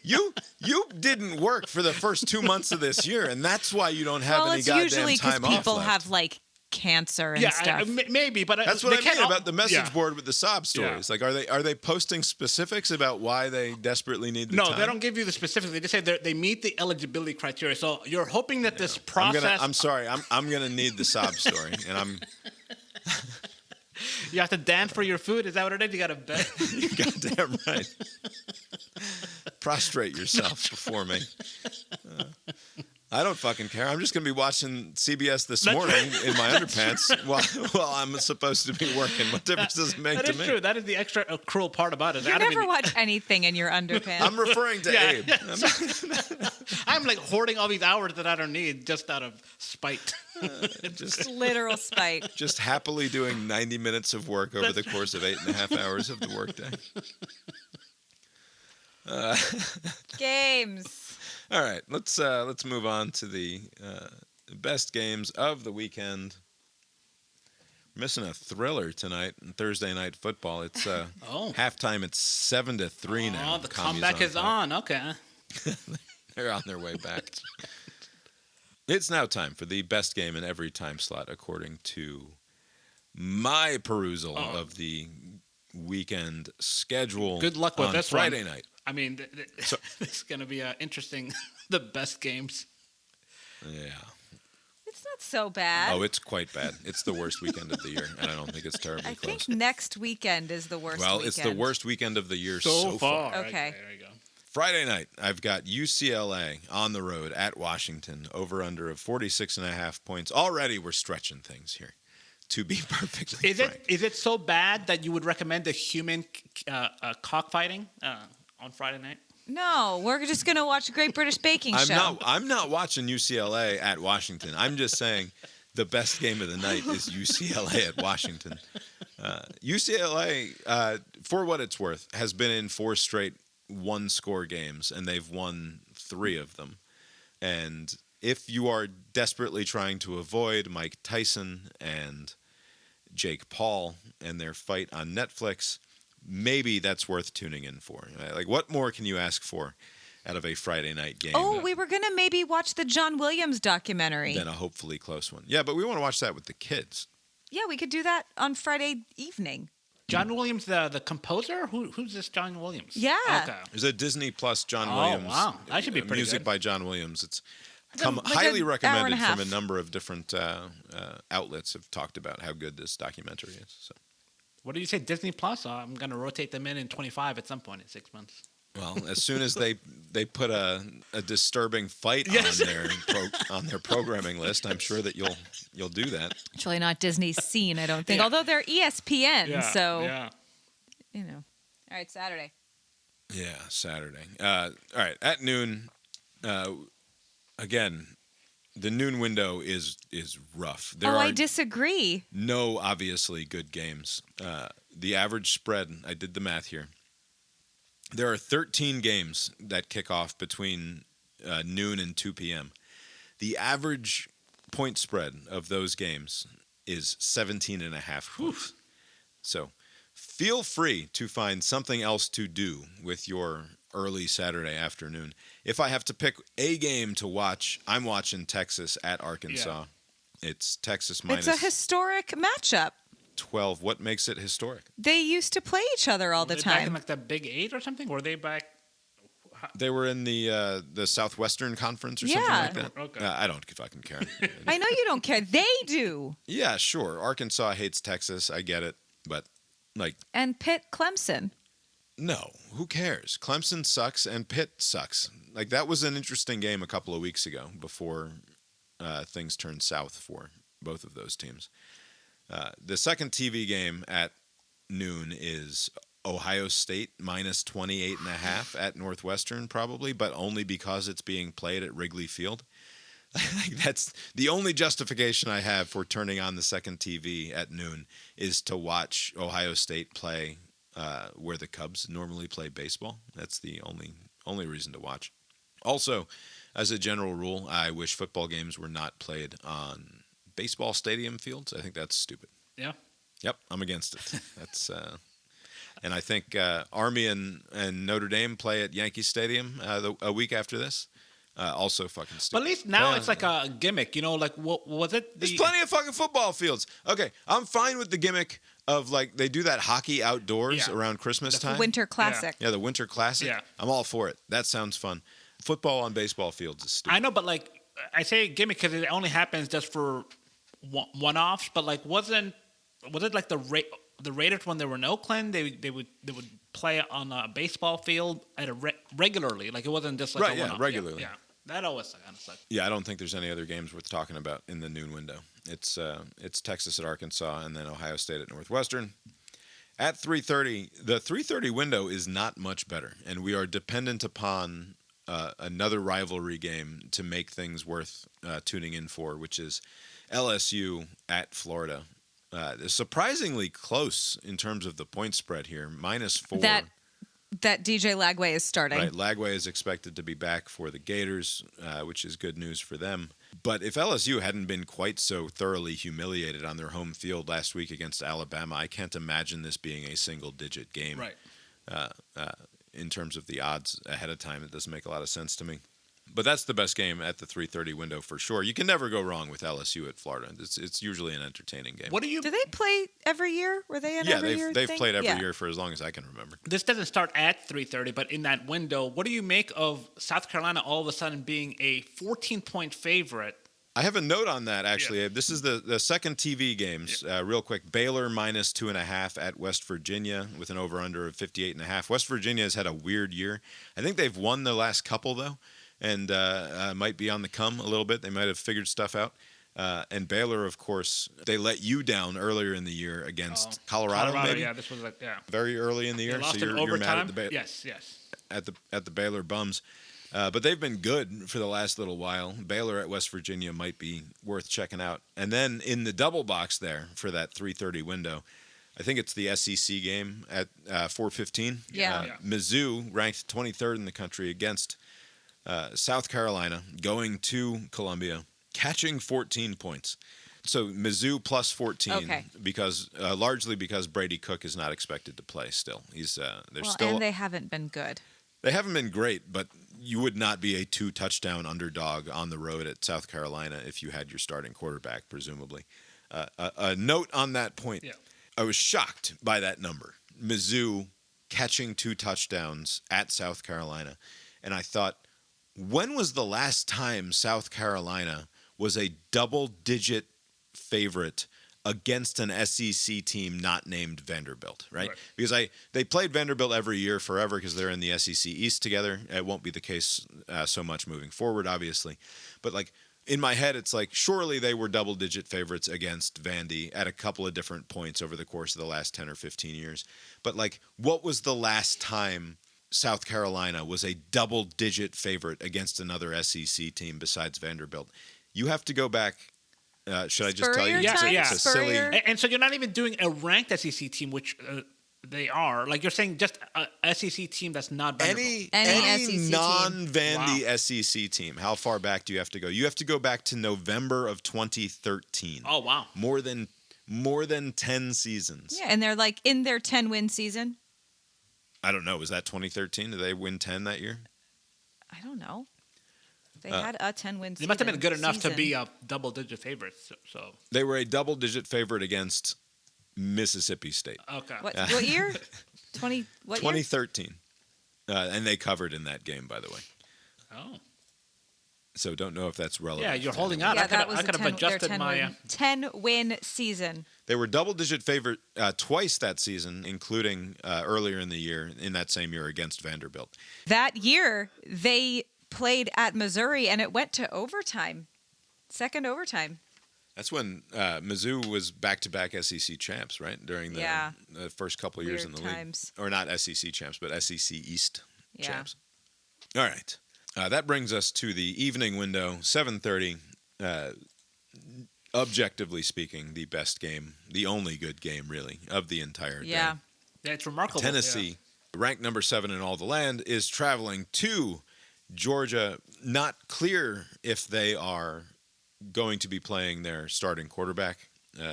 you didn't work for the first 2 months of this year, and that's why you don't have any goddamn time off. Well, it's usually because people have like cancer and stuff. Maybe, but that's what I mean about the message board with the sob stories. Like, are they posting specifics about why they desperately need the time? No, they don't give you the specifics. They just say they meet the eligibility criteria. So you're hoping that this process. I'm sorry. I'm gonna need the sob story, and I'm. You have to dance for your food. Is that what it is? You got to bet. You're goddamn right. Prostrate yourself before me. I don't fucking care. I'm just going to be watching CBS this morning in my underpants while I'm supposed to be working. What difference does it make to me? That is true. That is the extra cruel part about it. You never watch anything in your underpants. I'm referring to Abe. I'm like hoarding all these hours that I don't need just out of spite. Just literal spite. Just happily doing 90 minutes of work over the course of 8.5 hours of the workday. Games. All right, let's move on to the best games of the weekend. We're missing a thriller tonight in Thursday night football. It's halftime. It's 7-3 now. Oh, the comeback is on. Okay, they're on their way back. It's now time for the best game in every time slot, according to my perusal of the weekend schedule. Good luck with on this Friday night. I mean, this is going to be interesting. The best games. Yeah. It's not so bad. Oh, it's quite bad. It's the worst weekend of the year, and I don't think it's terribly close. I think next weekend is the worst weekend. Well, it's the worst weekend of the year so far. Okay. There you go. Friday night, I've got UCLA on the road at Washington, over-under of 46.5 points. Already we're stretching things here, to be perfectly frank. Is it so bad that you would recommend the human cockfighting on Friday night? No, we're just going to watch a Great British Baking Show. I'm not watching UCLA at Washington. I'm just saying the best game of the night is UCLA at Washington. UCLA, for what it's worth, has been in 4 straight one-score games, and they've won 3 of them. And if you are desperately trying to avoid Mike Tyson and Jake Paul and their fight on Netflix, maybe that's worth tuning in for. Like, what more can you ask for out of a Friday night game? Oh, we were going to maybe watch the John Williams documentary. Than a hopefully close one. Yeah, but we want to watch that with the kids. Yeah, we could do that on Friday evening. John Williams, the composer? Who's this John Williams? Yeah. Okay. There's a Disney Plus John Williams. Wow. That should be pretty music good. by John Williams. It's like highly an hour and recommended a half. from a number of different outlets have talked about how good this documentary is. So. What did you say, Disney Plus? I'm going to rotate them in 25 at some point in 6 months. Well, as soon as they put a disturbing fight on their programming list, I'm sure that you'll do that. It's really not Disney's scene, I don't think. Yeah. Although they're ESPN, so Yeah. you know. All right, Saturday. Yeah, Saturday. All right, at noon. Again, the noon window is rough. There I are disagree. no obviously good games. The average spread, I did the math here. There are 13 games that kick off between noon and 2 p.m. The average point spread of those games is 17.5 points. So feel free to find something else to do with your early Saturday afternoon. If I have to pick a game to watch, I'm watching Texas at Arkansas. Yeah. It's Texas minus It's a historic matchup. 12. What makes it historic? They used to play each other all the Were they back in time. like the Big 8 or something? Were they back? They were in the Southwestern Conference or something Yeah. like that. Okay. I don't fucking care. I know you don't care. They do. Yeah, sure. Arkansas hates Texas. I get it. But, like, And Pitt Clemson. no. Who cares? Clemson sucks and Pitt sucks. Like, that was an interesting game a couple of weeks ago before things turned south for both of those teams. The second TV game at noon is Ohio State minus 28.5 at Northwestern, probably, but only because it's being played at Wrigley Field. That's the only justification I have for turning on the second TV at noon is to watch Ohio State play where the Cubs normally play baseball. That's the only reason to watch. Also, as a general rule, I wish football games were not played on baseball stadium fields. I think that's stupid. Yeah. Yep, I'm against it. That's and I think Army and Notre Dame play at Yankee Stadium a week after this. Also fucking stupid. But at least now Yeah. it's like a gimmick, like what was it? There's plenty of fucking football fields. Okay, I'm fine with the gimmick of like they do that hockey outdoors around Christmas time. Winter Classic. Yeah, the Winter Classic. Yeah. I'm all for it. That sounds fun. Football on baseball fields is stupid. I know, but like I say gimmick because it only happens just for one-offs. But like, was it like the Raiders when they were in Oakland? They would play on a baseball field at regularly. Like it wasn't just like Right, a yeah, one-off. regularly. Yeah, that always kind of sucked. Yeah, I don't think there's any other games worth talking about in the noon window. It's Texas at Arkansas and then Ohio State at Northwestern. At 3:30, the 3:30 window is not much better, and we are dependent upon another rivalry game to make things worth tuning in for, which is LSU at Florida. Surprisingly close in terms of the point spread here, -4. That DJ Lagway is starting. Right, Lagway is expected to be back for the Gators, which is good news for them. But if LSU hadn't been quite so thoroughly humiliated on their home field last week against Alabama, I can't imagine this being a single-digit game. Right. In terms of the odds ahead of time, it doesn't make a lot of sense to me. But that's the best game at the 3:30 window for sure. You can never go wrong with LSU at Florida. It's usually an entertaining game. What do you? Do they play every year? Were they an every year they've thing? played every Yeah. year for as long as I can remember. This doesn't start at 3:30, but in that window, what do you make of South Carolina all of a sudden being a 14-point favorite? I have a note on that, actually. Yeah. This is the second TV games. Yeah. Real quick, Baylor -2.5 at West Virginia with an over-under of 58.5. West Virginia has had a weird year. I think they've won the last couple, though, and might be on the come a little bit. They might have figured stuff out. And Baylor, of course, they let you down earlier in the year against Colorado, maybe? Yeah, this was like, Very early in the year, They lost so in you're mad overtime. at the Baylor. Yes. at the Baylor Bums. But they've been good for the last little while. Baylor at West Virginia might be worth checking out. And then in the double box there for that 3:30 window, I think it's the SEC game at 4:15. Yeah. Mizzou ranked 23rd in the country against South Carolina, going to Columbia, catching 14 points. So Mizzou plus 14, Okay. because largely because Brady Cook is not expected to play still. And they haven't been good. They haven't been great, but you would not be a 2-touchdown underdog on the road at South Carolina if you had your starting quarterback, presumably. A note on that point. Yeah. I was shocked by that number. Mizzou catching 2 touchdowns at South Carolina. And I thought, when was the last time South Carolina was a double-digit favorite against an SEC team not named Vanderbilt, right? Because they played Vanderbilt every year forever because they're in the SEC East together. It won't be the case so much moving forward, obviously. But like in my head, it's like surely they were double-digit favorites against Vandy at a couple of different points over the course of the last 10 or 15 years. But like, what was the last time South Carolina was a double-digit favorite against another SEC team besides Vanderbilt? You have to go back. Should I just tell you? Yeah. It's a silly. And so you're not even doing a ranked SEC team, which they are. Like you're saying just a SEC team that's not Vanderbilt. Any SEC non-Vandy SEC team. How far back do you have to go? You have to go back to November of 2013. Oh, wow. More than 10 seasons. Yeah, and they're like in their 10-win season. I don't know. Was that 2013? Did they win 10 that year? I don't know. They had a 10-win season. They must have been good enough to be a double-digit favorite. So They were a double-digit favorite against Mississippi State. okay. What year? 2013. And they covered in that game, by the way. Oh. So don't know if that's relevant. Yeah, you're holding out. Yeah, I could have adjusted my. 10-win season. They were double-digit favorite twice that season, including earlier in the year, in that same year against Vanderbilt. That year, they played at Missouri, and it went to overtime. Second overtime. That's when Mizzou was back-to-back SEC champs, right? During the first couple of years in the times. league. Or not SEC champs, but SEC East Yeah. champs. All right. That brings us to the evening window, 7:30. Objectively speaking, the best game, the only good game, really, of the entire day. Yeah. Yeah, it's remarkable. Tennessee, ranked number 7 in all the land, is traveling to Georgia. Not clear if they are going to be playing their starting quarterback,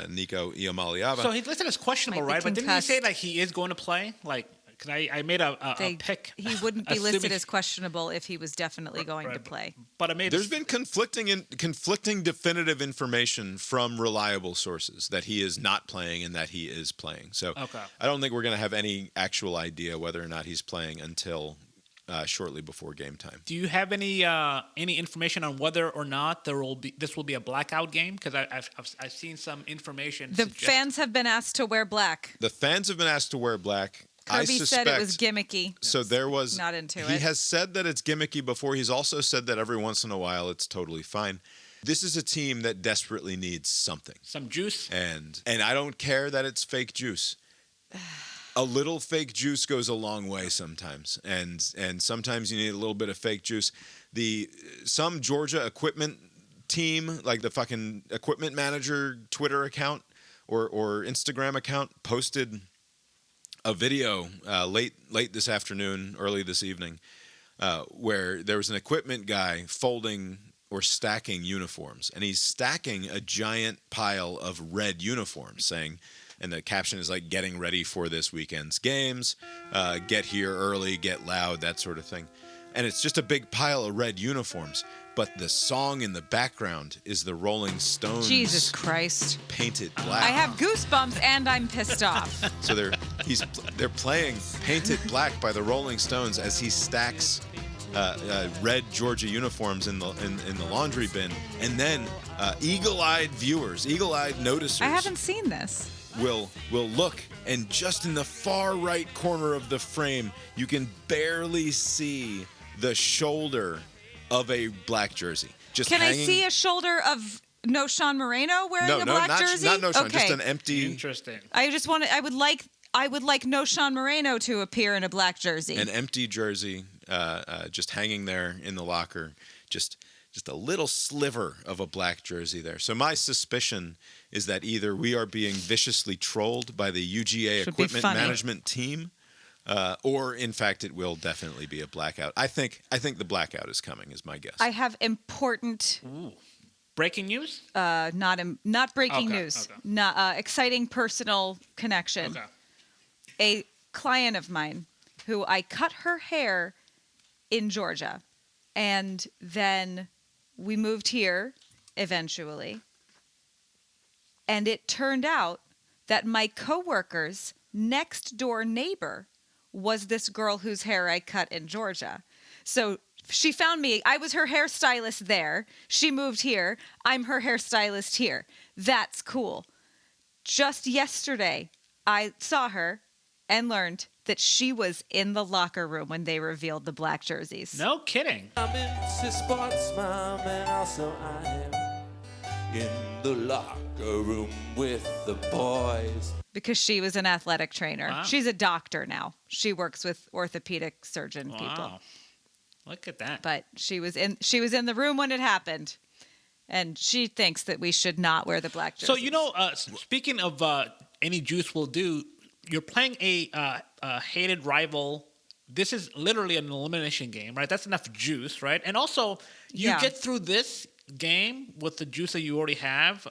Nico Iamaleava. So he's listed as questionable, Might be right? But didn't he concussed. say like he is going to play? Like, because I made a pick. He wouldn't be listed assuming- as questionable if he was definitely going to play. But I made. There's been conflicting definitive information from reliable sources that he is not playing and that he is playing. So Okay. I don't think we're going to have any actual idea whether or not he's playing until shortly before game time. Do you have any information on whether or not this will be a blackout game? Because I've seen some information. The fans have been asked to wear black. The fans have been asked to wear black. Kirby said it was gimmicky. So there was not into He it. has said that it's gimmicky before. He's also said that every once in a while it's totally fine. This is a team that desperately needs something. Some juice. And I don't care that it's fake juice. A little fake juice goes a long way sometimes. And sometimes you need a little bit of fake juice. Some Georgia equipment team, like the fucking equipment manager Twitter account or Instagram account, posted a video late this afternoon, early this evening, where there was an equipment guy folding or stacking uniforms, and he's stacking a giant pile of red uniforms, saying, and the caption is like, "Getting ready for this weekend's games, get here early, get loud," that sort of thing. And it's just a big pile of red uniforms, but the song in the background is the Rolling Stones. Jesus Christ. Painted Black. I have goosebumps and I'm pissed off. So they're playing Painted Black by the Rolling Stones as he stacks red Georgia uniforms in the laundry bin, and then eagle-eyed viewers, eagle-eyed noticers. I haven't seen this. Will look, and just in the far right corner of the frame, you can barely see the shoulder of a black jersey. Just Can hanging. I see a shoulder of No Sean Moreno wearing a black jersey? Not No Sean, okay. just an empty. Interesting. I would like I would like no Sean Moreno to appear in a black jersey. An empty jersey, just hanging there in the locker, just a little sliver of a black jersey there. So my suspicion is that either we are being viciously trolled by the UGA equipment management team, or in fact it will definitely be a blackout. I think the blackout is coming, is my guess. I have important breaking news. Not breaking news. Okay. Not exciting personal connection. Okay. A client of mine who I cut her hair in Georgia, and then we moved here eventually. And it turned out that my coworker's next door neighbor was this girl whose hair I cut in Georgia. So she found me. I was her hairstylist there. She moved here. I'm her hairstylist here. That's cool. Just yesterday, I saw her and learned that she was in the locker room when they revealed the black jerseys. No kidding. I'm into sports, mom, and also I'm in the locker room with the boys. Because she was an athletic trainer. Wow. She's a doctor now. She works with orthopedic surgeon people. Look at that. But she was in the room when it happened. And she thinks that we should not wear the black jerseys. So, speaking of any juice will do, you're playing a hated rival. This is literally an elimination game, right? That's enough juice, right? And also, you get through this game with the juice that you already have.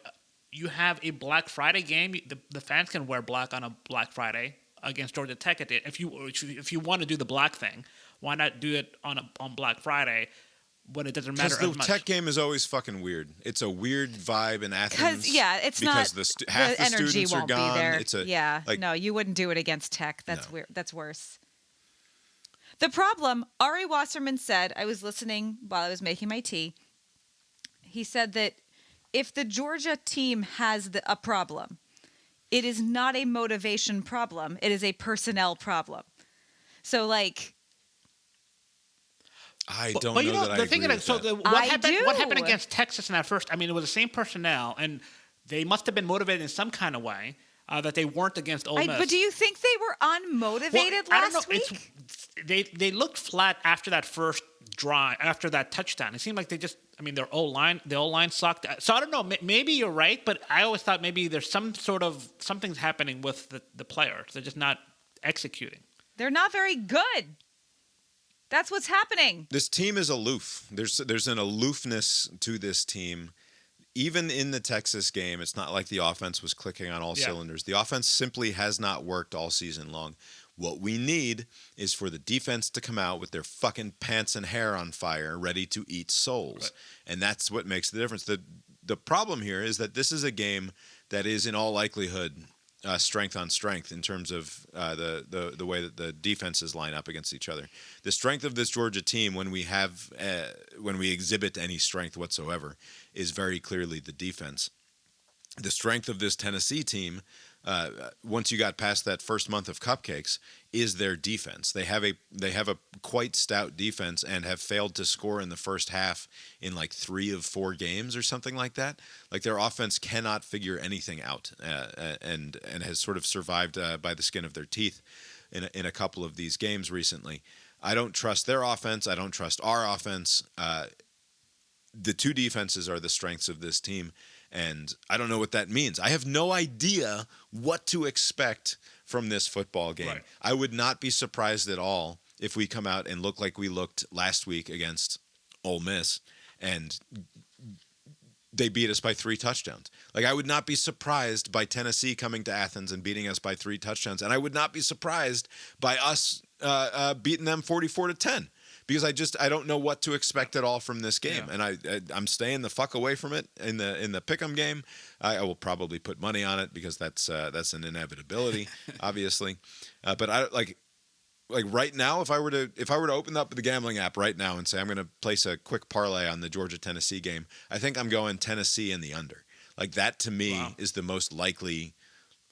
You have a Black Friday game. The fans can wear black on a Black Friday against Georgia Tech. If you want to do the black thing, why not do it on Black Friday when it doesn't matter as much? Because the Tech game is always fucking weird. It's a weird vibe in Athens. It's not. Because half the energy students are won't gone. be there. No, you wouldn't do it against Tech. That's weird. That's worse. The problem, Ari Wasserman said, I was listening while I was making my tea. He said that if the Georgia team has a problem, it is not a motivation problem. It is a personnel problem. So, like, I don't know that I agree with that. What happened against Texas in that first? I mean, it was the same personnel, and they must have been motivated in some kind of way that they weren't against Ole Miss. But do you think they were unmotivated last week? They looked flat after that first drive, after that touchdown. It seemed like their O-line sucked. So I don't know. Maybe you're right, but I always thought maybe there's something's happening with the players. They're just not executing. They're not very good. That's what's happening. This team is aloof. There's an aloofness to this team. Even in the Texas game, it's not like the offense was clicking on all cylinders. The offense simply has not worked all season long. What we need is for the defense to come out with their fucking pants and hair on fire, ready to eat souls. Right. And that's what makes the difference. The problem here is that this is a game that is in all likelihood strength on strength in terms of the way that the defenses line up against each other. The strength of this Georgia team, when we exhibit any strength whatsoever, is very clearly the defense. The strength of this Tennessee team, once you got past that first month of cupcakes, is their defense. They have a quite stout defense and have failed to score in the first half in like 3 of 4 games or something like that. Like their offense cannot figure anything out and has sort of survived by the skin of their teeth in a couple of these games recently. I don't trust their offense. I don't trust our offense. The two defenses are the strengths of this team. And I don't know what that means. I have no idea what to expect from this football game. Right. I would not be surprised at all if we come out and look like we looked last week against Ole Miss and they beat us by 3 touchdowns. Like, I would not be surprised by Tennessee coming to Athens and beating us by 3 touchdowns. And I would not be surprised by us beating them 44-10. Because I don't know what to expect at all from this game, and I'm staying the fuck away from it in the pick'em game. I will probably put money on it because that's an inevitability, obviously. But I like right now, if I were to open up the gambling app right now and say I'm going to place a quick parlay on the Georgia Tennessee game, I think I'm going Tennessee in the under. Like that to me is the most likely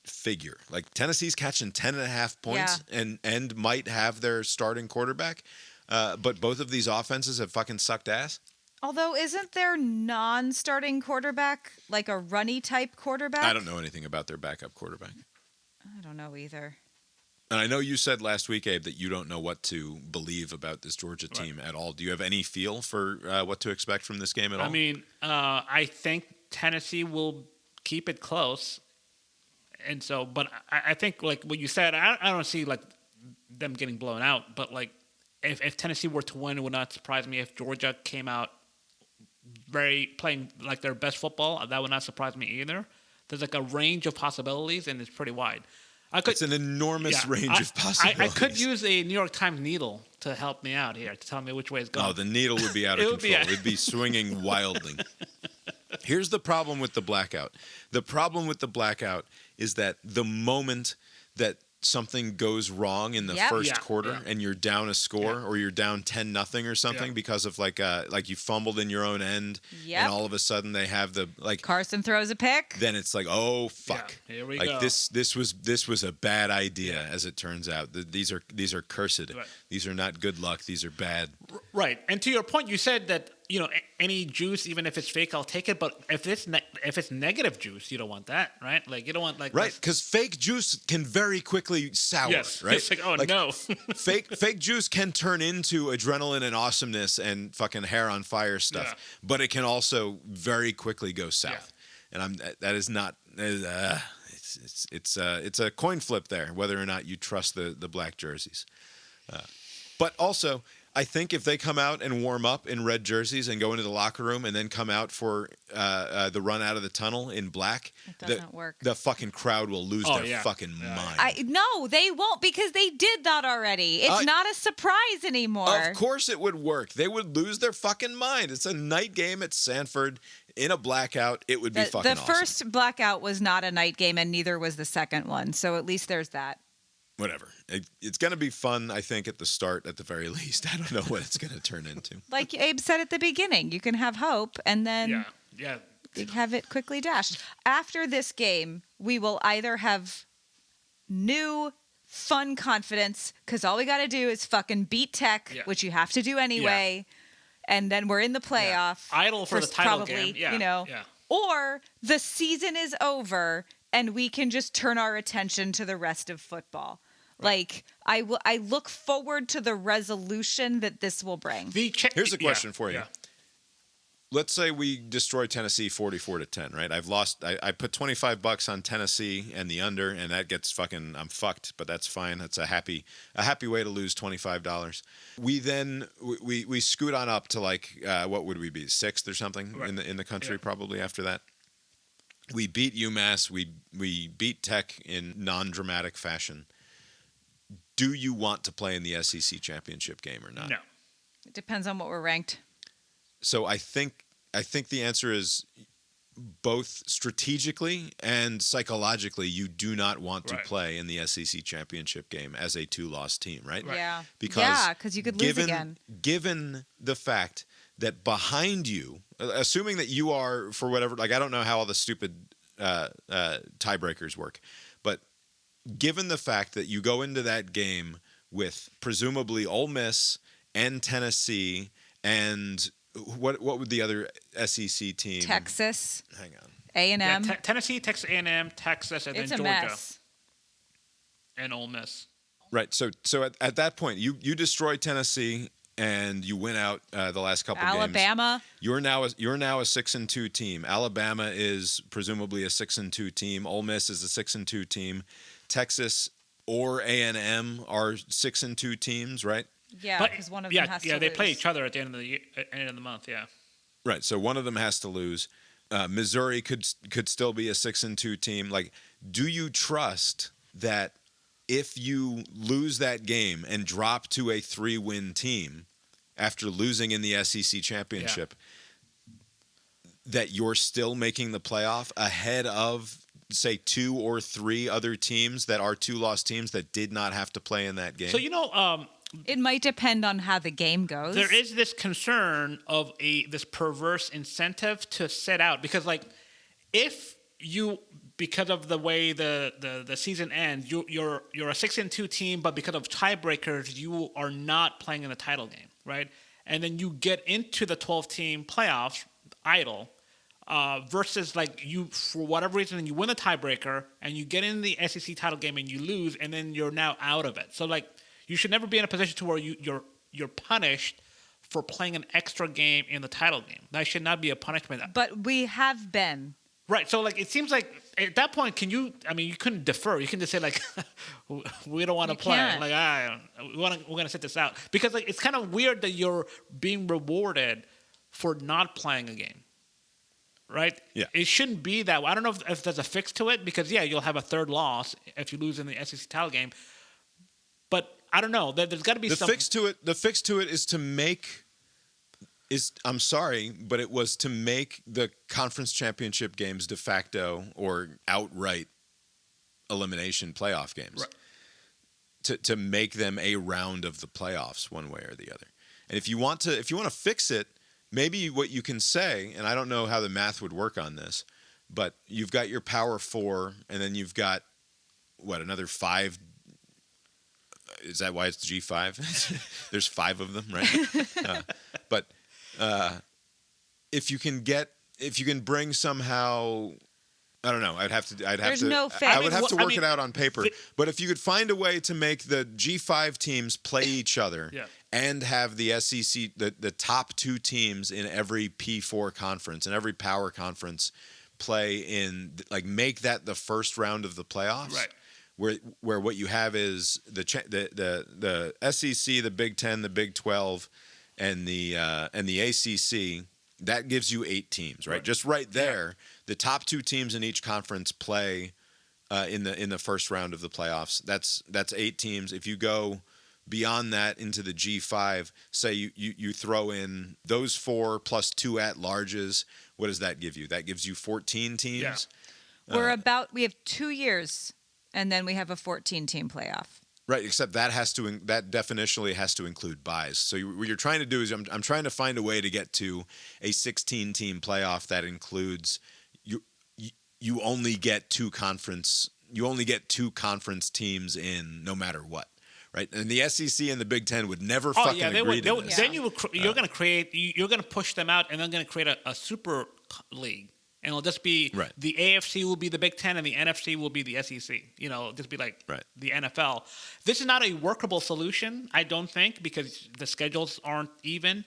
figure. Like Tennessee's catching 10.5 points and might have their starting quarterback. But both of these offenses have fucking sucked ass. Although, isn't their non-starting quarterback like a runny type quarterback? I don't know anything about their backup quarterback. I don't know either. And I know you said last week, Abe, that you don't know what to believe about this Georgia team at all. Do you have any feel for what to expect from this game at all? I mean, I think Tennessee will keep it close. And so, but I think, like what you said, I don't see, like, them getting blown out. But, like, if Tennessee were to win, it would not surprise me. If Georgia came out playing, like, their best football, that would not surprise me either. There's, like, a range of possibilities, and it's pretty wide. It's an enormous range of possibilities. I could use a New York Times needle to help me out here, to tell me which way it's going. Oh, the needle would be out of control. It would be swinging wildly. Here's the problem with the blackout. The problem with the blackout is that the moment that something goes wrong in the first quarter and you're down a score or you're down 10-0 or something because of like you fumbled in your own end and all of a sudden they have the Carson throws a pick, then it's like, oh fuck, here we go. This was a bad idea as it turns out. These are cursed. Right. These are not good luck. These are bad. Right. And to your point, you said that, you know, any juice, even if it's fake, I'll take it. But if it's negative juice, you don't want that, right? Like, you don't want, like, right, because fake juice can very quickly sour, right? It's like, oh, no. fake juice can turn into adrenaline and awesomeness and fucking hair on fire stuff, but it can also very quickly go south. And it's a coin flip there, whether or not you trust the black jerseys. But also, I think if they come out and warm up in red jerseys and go into the locker room and then come out for the run out of the tunnel in black, it doesn't work. The fucking crowd will lose their fucking mind. No, they won't, because they did that already. It's not a surprise anymore. Of course it would work. They would lose their fucking mind. It's a night game at Sanford in a blackout. It would be fucking awesome. The first blackout was not a night game, and neither was the second one. So at least there's that. Whatever. It's going to be fun, I think, at the start, at the very least. I don't know what it's going to turn into. Like Abe said at the beginning, you can have hope, and then have it quickly dashed. After this game, we will either have new, fun confidence, because all we got to do is fucking beat Tech, which you have to do anyway, and then we're in the playoff. Idle for the title probably, game. You know. Or the season is over, and we can just turn our attention to the rest of football. Like, I look forward to the resolution that this will bring. Here's a question for you. Let's say we destroy Tennessee 44-10, right? I put $25 on Tennessee and the under, and that gets I'm fucked, but that's fine. That's a happy way to lose $25. We then we scoot on up to what would we be, 6th or something in the country probably after that. We beat UMass. We beat Tech in non-dramatic fashion. Do you want to play in the SEC championship game or not? No. It depends on what we're ranked. So I think the answer is both strategically and psychologically, you do not want to play in the SEC championship game as a 2-loss team, right? Yeah. Because you could lose again. Given the fact that behind you, assuming that you are, for whatever, I don't know how all the stupid tiebreakers work, but given the fact that you go into that game with presumably Ole Miss and Tennessee and what would the other SEC team? Texas. Hang on. A&M. Tennessee, Texas A&M, Texas, and it's then a Georgia. Mess. And Ole Miss. Right. So at that point, you destroy Tennessee and you win out the last couple games. Alabama. You're now a 6-2 team. Alabama is presumably a 6-2 team. Ole Miss is a 6-2 team. Texas or A&M are 6-2 teams, right? Yeah, because one of them has to lose. Yeah, they play each other at the end of the month. Yeah. Right. So one of them has to lose. Missouri could still be a 6-2 team. Like, do you trust that if you lose that game and drop to a 3-win team after losing in the SEC championship, that you're still making the playoff ahead of, say, 2 or 3 other teams that are 2-loss teams that did not have to play in that game? So, it might depend on how the game goes. There is this concern of this perverse incentive to sit out, because if you, because of the way the season ends, you're a 6-2 team, but because of tiebreakers, you are not playing in the title game, right? And then you get into the 12-team playoffs idle. versus like you, for whatever reason, you win a tiebreaker and you get in the SEC title game and you lose, and then you're now out of it. So like you should never be in a position to where you're punished for playing an extra game in the title game. That should not be a punishment. But we have been. Right. So like it seems like at that point, you couldn't defer. You can just say like, we don't want to play. Can't. Like we're gonna sit this out, because like it's kind of weird that you're being rewarded for not playing a game. Right? Yeah. It shouldn't be that way. I don't know if there's a fix to it, because you'll have a third loss if you lose in the SEC title game. But I don't know. There's got to be The some fix to it is to make I'm sorry, but it was to make the conference championship games de facto or outright elimination playoff games. Right. To make them a round of the playoffs one way or the other. And if you want to fix it, maybe what you can say, and I don't know how the math would work on this, but you've got your Power 4, and then you've got another 5. Is that why it's G5? There's 5 of them, right? But if you can bring somehow, I don't know. I would have to work it out on paper. But if you could find a way to make the G5 teams play each other and have the SEC, the top 2 teams in every P4 conference and every power conference play in, like, make that the first round of the playoffs. Right. Where what you have is the SEC, the Big 10, the Big 12, and the ACC. That gives you 8 teams, right? Just right there, the top 2 teams in each conference play in the first round of the playoffs. That's 8 teams. If you go beyond that into the G5, say you throw in those 4 plus 2 at-larges, what does that give you? That gives you 14 teams. Yeah. We have 2 years. And then we have a 14-team playoff. Right, except that definitionally has to include buys. So what you're trying to do is I'm trying to find a way to get to a 16-team playoff that includes you only get 2 conference teams in no matter what. Right, and the SEC and the Big Ten would never fucking agree to this. Then you're going to push them out, and then going to create a super league. And it'll just be the AFC will be the Big Ten and the NFC will be the SEC. It'll just be like the NFL. This is not a workable solution, I don't think, because the schedules aren't even.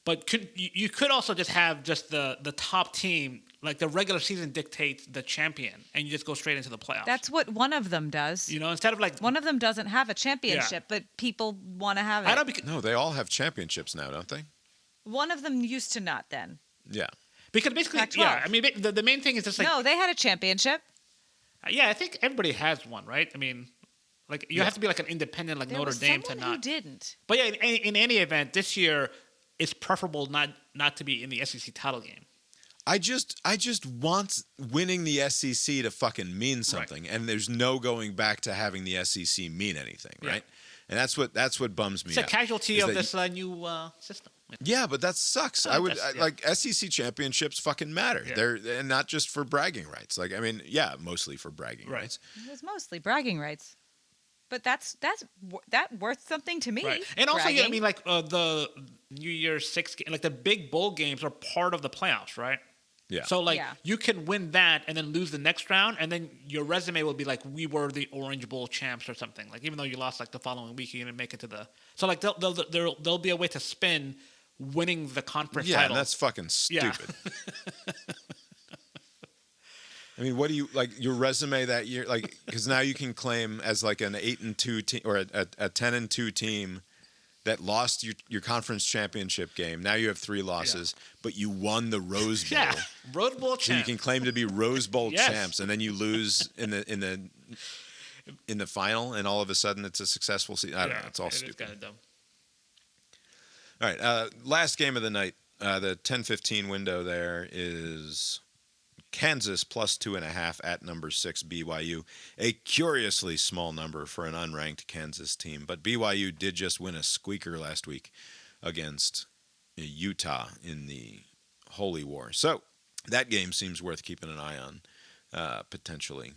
But you could also just have the top team, like the regular season dictates the champion, and you just go straight into the playoffs. That's what one of them does. Instead of like... One of them doesn't have a championship, but people want to have it. No, they all have championships now, don't they? One of them used to not then. Yeah. Because basically, I mean, the main thing is just like... No, they had a championship. I think everybody has one, right? I mean, like you have to be like an independent, like Notre Dame to not... who didn't. But in any event, this year, it's preferable not to be in the SEC title game. I just want winning the SEC to fucking mean something, and there's no going back to having the SEC mean anything, right? And that's what bums me out. It's a casualty of this new system. Yeah, but that sucks. Like SEC championships fucking matter. They're and not just for bragging rights. Like, I mean, mostly for bragging rights. It was mostly bragging rights, but that's worth something to me. Right. And also, I mean, like the New Year's 6, like the big bowl games are part of the playoffs, right? Yeah. So like you can win that and then lose the next round, and then your resume will be like, we were the Orange Bowl champs or something. Like even though you lost like the following week, you didn't make it to the. So like there'll be a way to spin winning the conference title. Yeah, and that's fucking stupid. Yeah. I mean, what do you like your resume that year? Like, because now you can claim as like an 8-2 team or a 10-2 team that lost your conference championship game. Now you have 3 losses, but you won the Rose Bowl. Yeah, Rose Bowl champs. So you can claim to be Rose Bowl champs, and then you lose in the final, and all of a sudden it's a successful season. I don't know. It's all stupid. It's kind of dumb. All right, last game of the night. The 10-15 window there is Kansas plus 2.5 at number 6 BYU. A curiously small number for an unranked Kansas team, but BYU did just win a squeaker last week against Utah in the Holy War. So that game seems worth keeping an eye on, potentially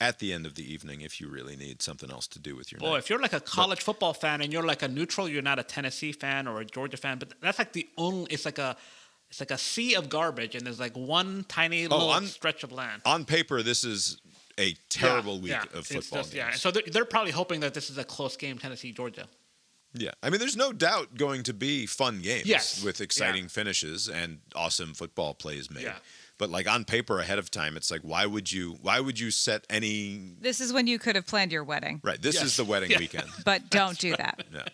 at the end of the evening if you really need something else to do with your night. If you're like a college football fan and you're like a neutral, you're not a Tennessee fan or a Georgia fan, but that's like the only, it's it's like a sea of garbage, and there's like one tiny little stretch of land. On paper, this is a terrible week of football games. Yeah, so they're probably hoping that this is a close game, Tennessee, Georgia. Yeah, I mean, there's no doubt going to be fun games with exciting finishes and awesome football plays made. Yeah. But like on paper ahead of time, it's like why would you set any? This is when you could have planned your wedding. Right. This is the wedding weekend. But don't do that. Yeah.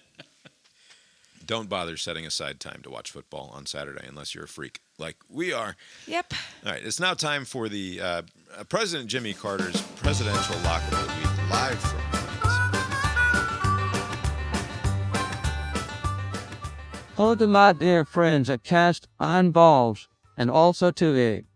Don't bother setting aside time to watch football on Saturday unless you're a freak like we are. Yep. All right. It's now time for the President Jimmy Carter's Presidential Lock of the Week, live from Hello to my dear friends at Cast Iron Balls, and also to Abe.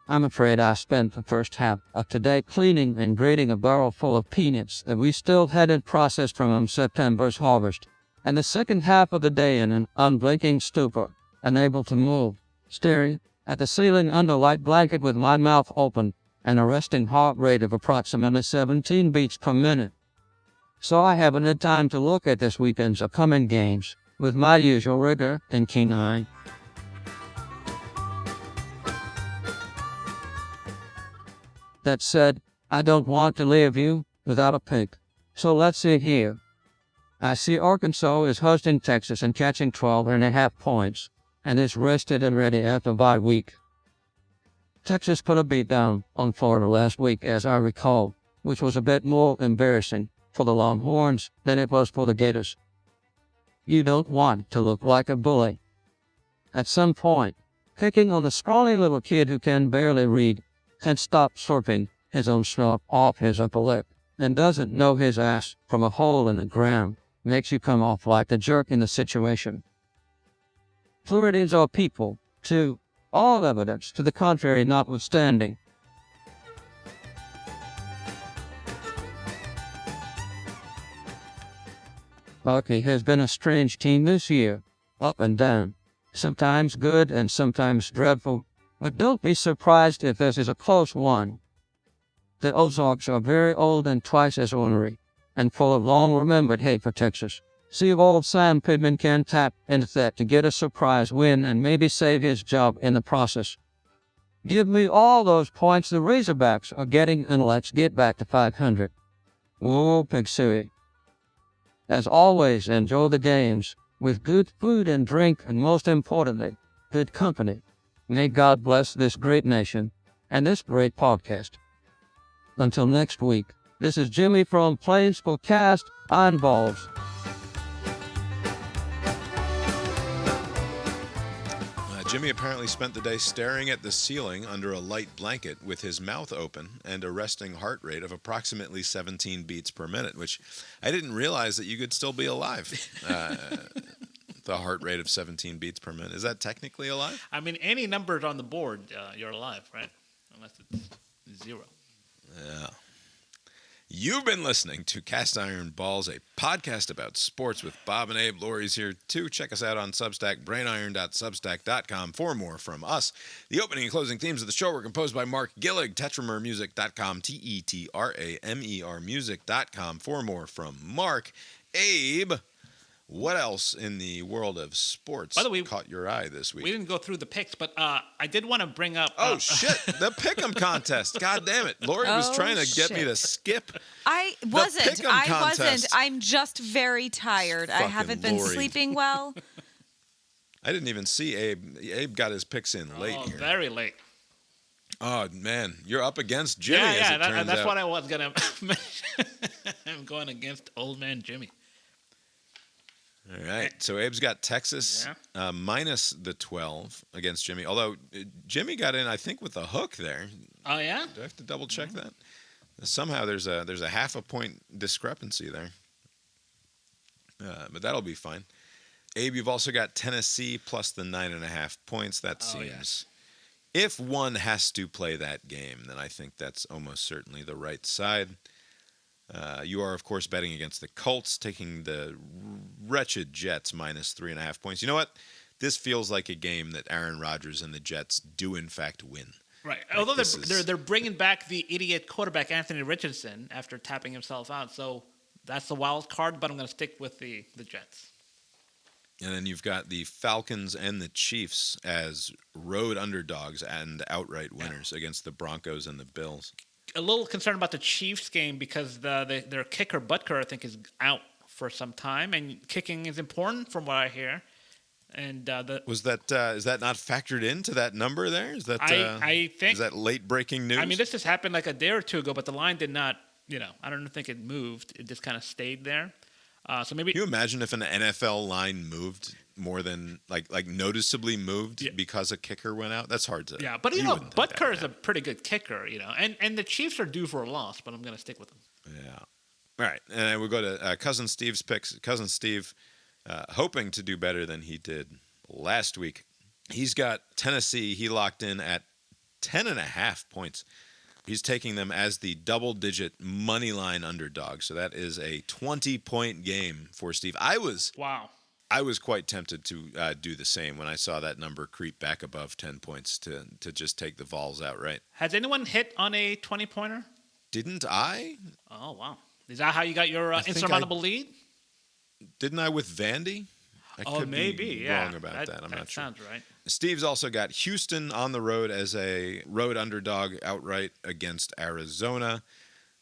I'm afraid I spent the first half of today cleaning and grading a barrel full of peanuts that we still hadn't processed from September's harvest, and the second half of the day in an unblinking stupor, unable to move, staring at the ceiling under a light blanket with my mouth open and a resting heart rate of approximately 17 beats per minute. So I haven't had time to look at this weekend's upcoming games with my usual rigor and keen eye. That said, I don't want to leave you without a pick. So let's see here. I see Arkansas is hosting Texas and catching 12.5 points, and is rested and ready after bye week. Texas put a beat down on Florida last week, as I recall, which was a bit more embarrassing for the Longhorns than it was for the Gators. You don't want to look like a bully. At some point, picking on the scrawny little kid who can barely read and stop slurping his own snot off his upper lip and doesn't know his ass from a hole in the ground makes you come off like the jerk in the situation. Floridians are people, too, all evidence to the contrary notwithstanding. Bucky has been a strange team this year, up and down, sometimes good and sometimes dreadful, but don't be surprised if this is a close one. The Ozarks are very old and twice as ornery, and full of long-remembered hate for Texas. See if old Sam Pittman can tap into that to get a surprise win and maybe save his job in the process. Give me all those points the Razorbacks are getting, and let's get back to 500. Whoa, Pig Suey. As always, enjoy the games, with good food and drink, and most importantly, good company. May God bless this great nation, and this great podcast. Until next week, this is Jimmy from Plainsville Cast Iron Balls. Jimmy apparently spent the day staring at the ceiling under a light blanket with his mouth open and a resting heart rate of approximately 17 beats per minute, which I didn't realize that you could still be alive. The heart rate of 17 beats per minute. Is that technically alive? I mean, any numbers on the board, you're alive, right? Unless it's 0. Yeah. You've been listening to Cast Iron Balls, a podcast about sports with Bob and Abe. Lori's here too. Check us out on Substack, brainiron.substack.com for more from us. The opening and closing themes of the show were composed by Mark Gillig, tetramermusic.com, Tetramer music.com for more from Mark. Abe, what else in the world of sports By the way, caught your eye this week? We didn't go through the picks, but I did want to bring up... Oh, shit. The Pick'em contest. God damn it. Lori was trying to get me to skip. I wasn't. Contest. I'm just very tired. I haven't been Lori. sleeping well. I didn't even see Abe. Abe got his picks in late here. Very late. Oh, man. You're up against Jimmy, as it turns that's out. what I was going to mention. I'm going against old man Jimmy. All right. So Abe's got Texas minus the 12 against Jimmy. Although Jimmy got in, I think, with a hook there. Oh, yeah? Do I have to double check that? Somehow there's a half a point discrepancy there. But that'll be fine. Abe, you've also got Tennessee plus the 9.5 points. That seems... If one has to play that game, then I think that's almost certainly the right side. You are, of course, betting against the Colts, taking the wretched Jets minus 3.5 points. You know what? This feels like a game that Aaron Rodgers and the Jets do, in fact, win. Right. Although they're bringing back the idiot quarterback Anthony Richardson after tapping himself out. So that's the wild card, but I'm going to stick with the Jets. And then you've got the Falcons and the Chiefs as road underdogs and outright winners against the Broncos and the Bills. A little concerned about the Chiefs game because their kicker Butker, I think, is out for some time, and kicking is important from what I hear. And is that not factored into that number there? Is that I think, is that late breaking news? I mean, this just happened like a day or two ago, but the line did not. I don't think it moved. It just kind of stayed there. So maybe. Can you imagine if an NFL line moved more than like noticeably moved because a kicker went out? That's hard to. Yeah, but Butker is a pretty good kicker, and the Chiefs are due for a loss, but I'm going to stick with them. Yeah. All right, and we'll go to Cousin Steve's picks. Cousin Steve, hoping to do better than he did last week. He's got Tennessee. He locked in at 10.5 points. He's taking them as the double-digit money line underdog. So that is a 20-point game for Steve. I was quite tempted to do the same when I saw that number creep back above 10 points to just take the Vols outright. Has anyone hit on a 20-pointer? Didn't I? Oh, wow. Is that how you got your insurmountable lead? Didn't I with Vandy? I could be wrong about that. I'm not sure. That sounds right. Steve's also got Houston on the road as a road underdog outright against Arizona.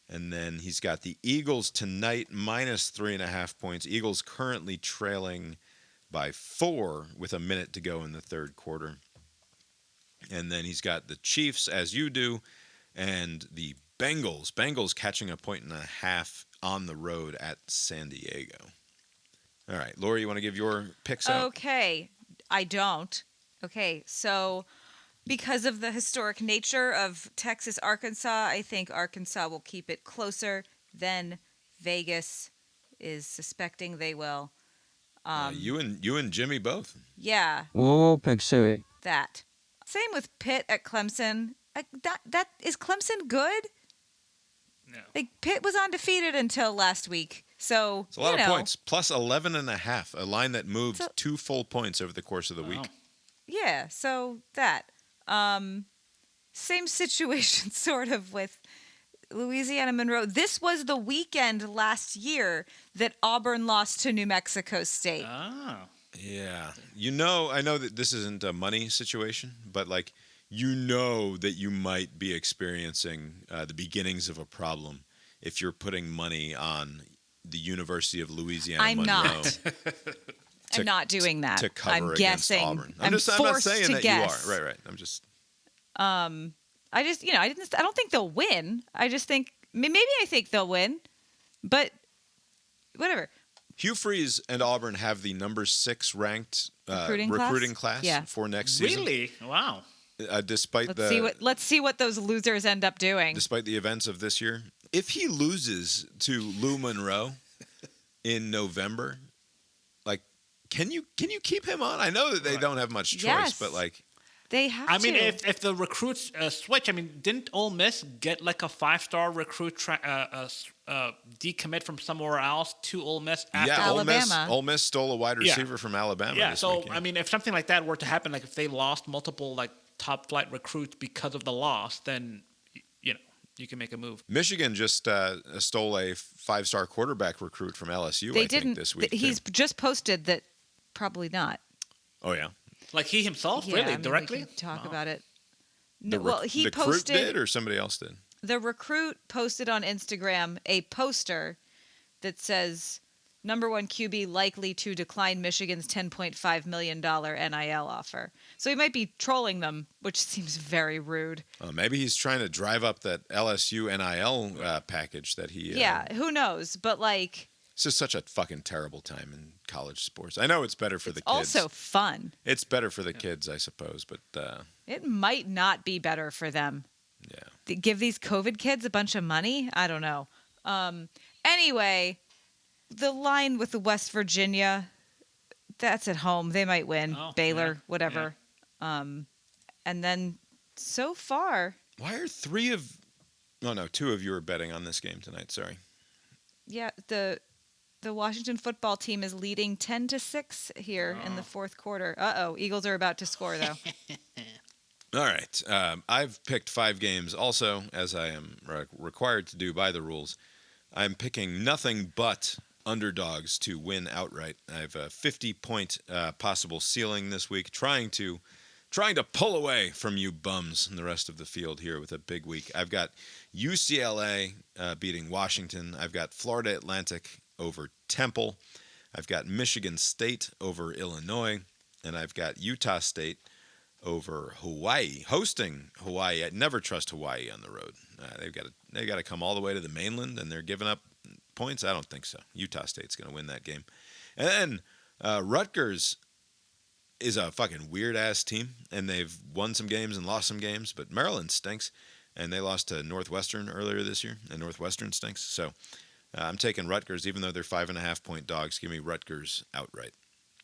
And then he's got the Eagles tonight, -3.5 points. Eagles currently trailing by 4 with a minute to go in the third quarter. And then he's got the Chiefs, as you do, and the Bengals. Bengals catching 1.5 on the road at San Diego. All right, Lori, you want to give your picks out? Okay, I don't. Okay, so because of the historic nature of Texas-Arkansas, I think Arkansas will keep it closer than Vegas is suspecting they will. You and Jimmy both. Yeah. Whoa, Pig Suey. That. Same with Pitt at Clemson. That is Clemson good? No. Like Pitt was undefeated until last week. So it's a lot of points. Plus 11.5, a line that moved 2 full points over the course of the week. Yeah, so that. Same situation sort of with Louisiana Monroe. This was the weekend last year that Auburn lost to New Mexico State. Oh. Yeah. I know that this isn't a money situation, but that you might be experiencing the beginnings of a problem if you're putting money on the University of Louisiana I'm Monroe. Not. I'm not doing that. To cover I'm against guessing. Auburn. I'm not saying to that guess. you are. Right. I'm just. I don't think they'll win. I just think maybe I think they'll win, but whatever. Hugh Freeze and Auburn have the number 6 ranked recruiting class for next season. Really? Wow. Let's see what those losers end up doing. Despite the events of this year, if he loses to Lou Monroe in November, can you keep him on? I know that they don't have much choice, but they have to. I mean, if the recruits switch, didn't Ole Miss get a 5-star recruit decommit from somewhere else to Ole Miss after Alabama? Ole Miss stole a wide receiver from Alabama. Yeah, this so weekend. if something like that were to happen, if they lost multiple top flight recruits because of the loss, then you can make a move. Michigan just stole a 5-star quarterback recruit from LSU. They I think this week. He's just posted that probably not. Oh yeah. He himself, really, directly? We can talk about it. He posted. Recruit did, or somebody else did? The recruit posted on Instagram a poster that says, #1 QB likely to decline Michigan's $10.5 million NIL offer. So he might be trolling them, which seems very rude. Maybe he's trying to drive up that LSU NIL package that he... yeah, who knows? But it's just such a fucking terrible time in college sports. I know it's better for the kids. Also fun. It's better for the kids, I suppose, but... it might not be better for them. Yeah. Give these COVID kids a bunch of money? I don't know. Anyway, the line with the West Virginia, that's at home. They might win. Baylor, whatever. Yeah. And then so far... Why are 2 of you are betting on this game tonight? Sorry. Yeah, the Washington football team is leading 10-6 here in the fourth quarter. Eagles are about to score, though. All right. I've picked 5 games also, as I am required to do by the rules. I'm picking nothing but underdogs to win outright. I have a 50-point possible ceiling this week, trying to pull away from you bums in the rest of the field here with a big week. I've got UCLA beating Washington. I've got Florida Atlantic over Temple. I've got Michigan State over Illinois. And I've got Utah State over Hawaii, hosting Hawaii. I'd never trust Hawaii on the road. They've got to come all the way to the mainland, and they're giving up points. I don't think so. Utah State's going to win that game. And then Rutgers is a fucking weird-ass team, and they've won some games and lost some games, but Maryland stinks, and they lost to Northwestern earlier this year, and Northwestern stinks. So I'm taking Rutgers, even though they're 5.5-point dogs. Give me Rutgers outright.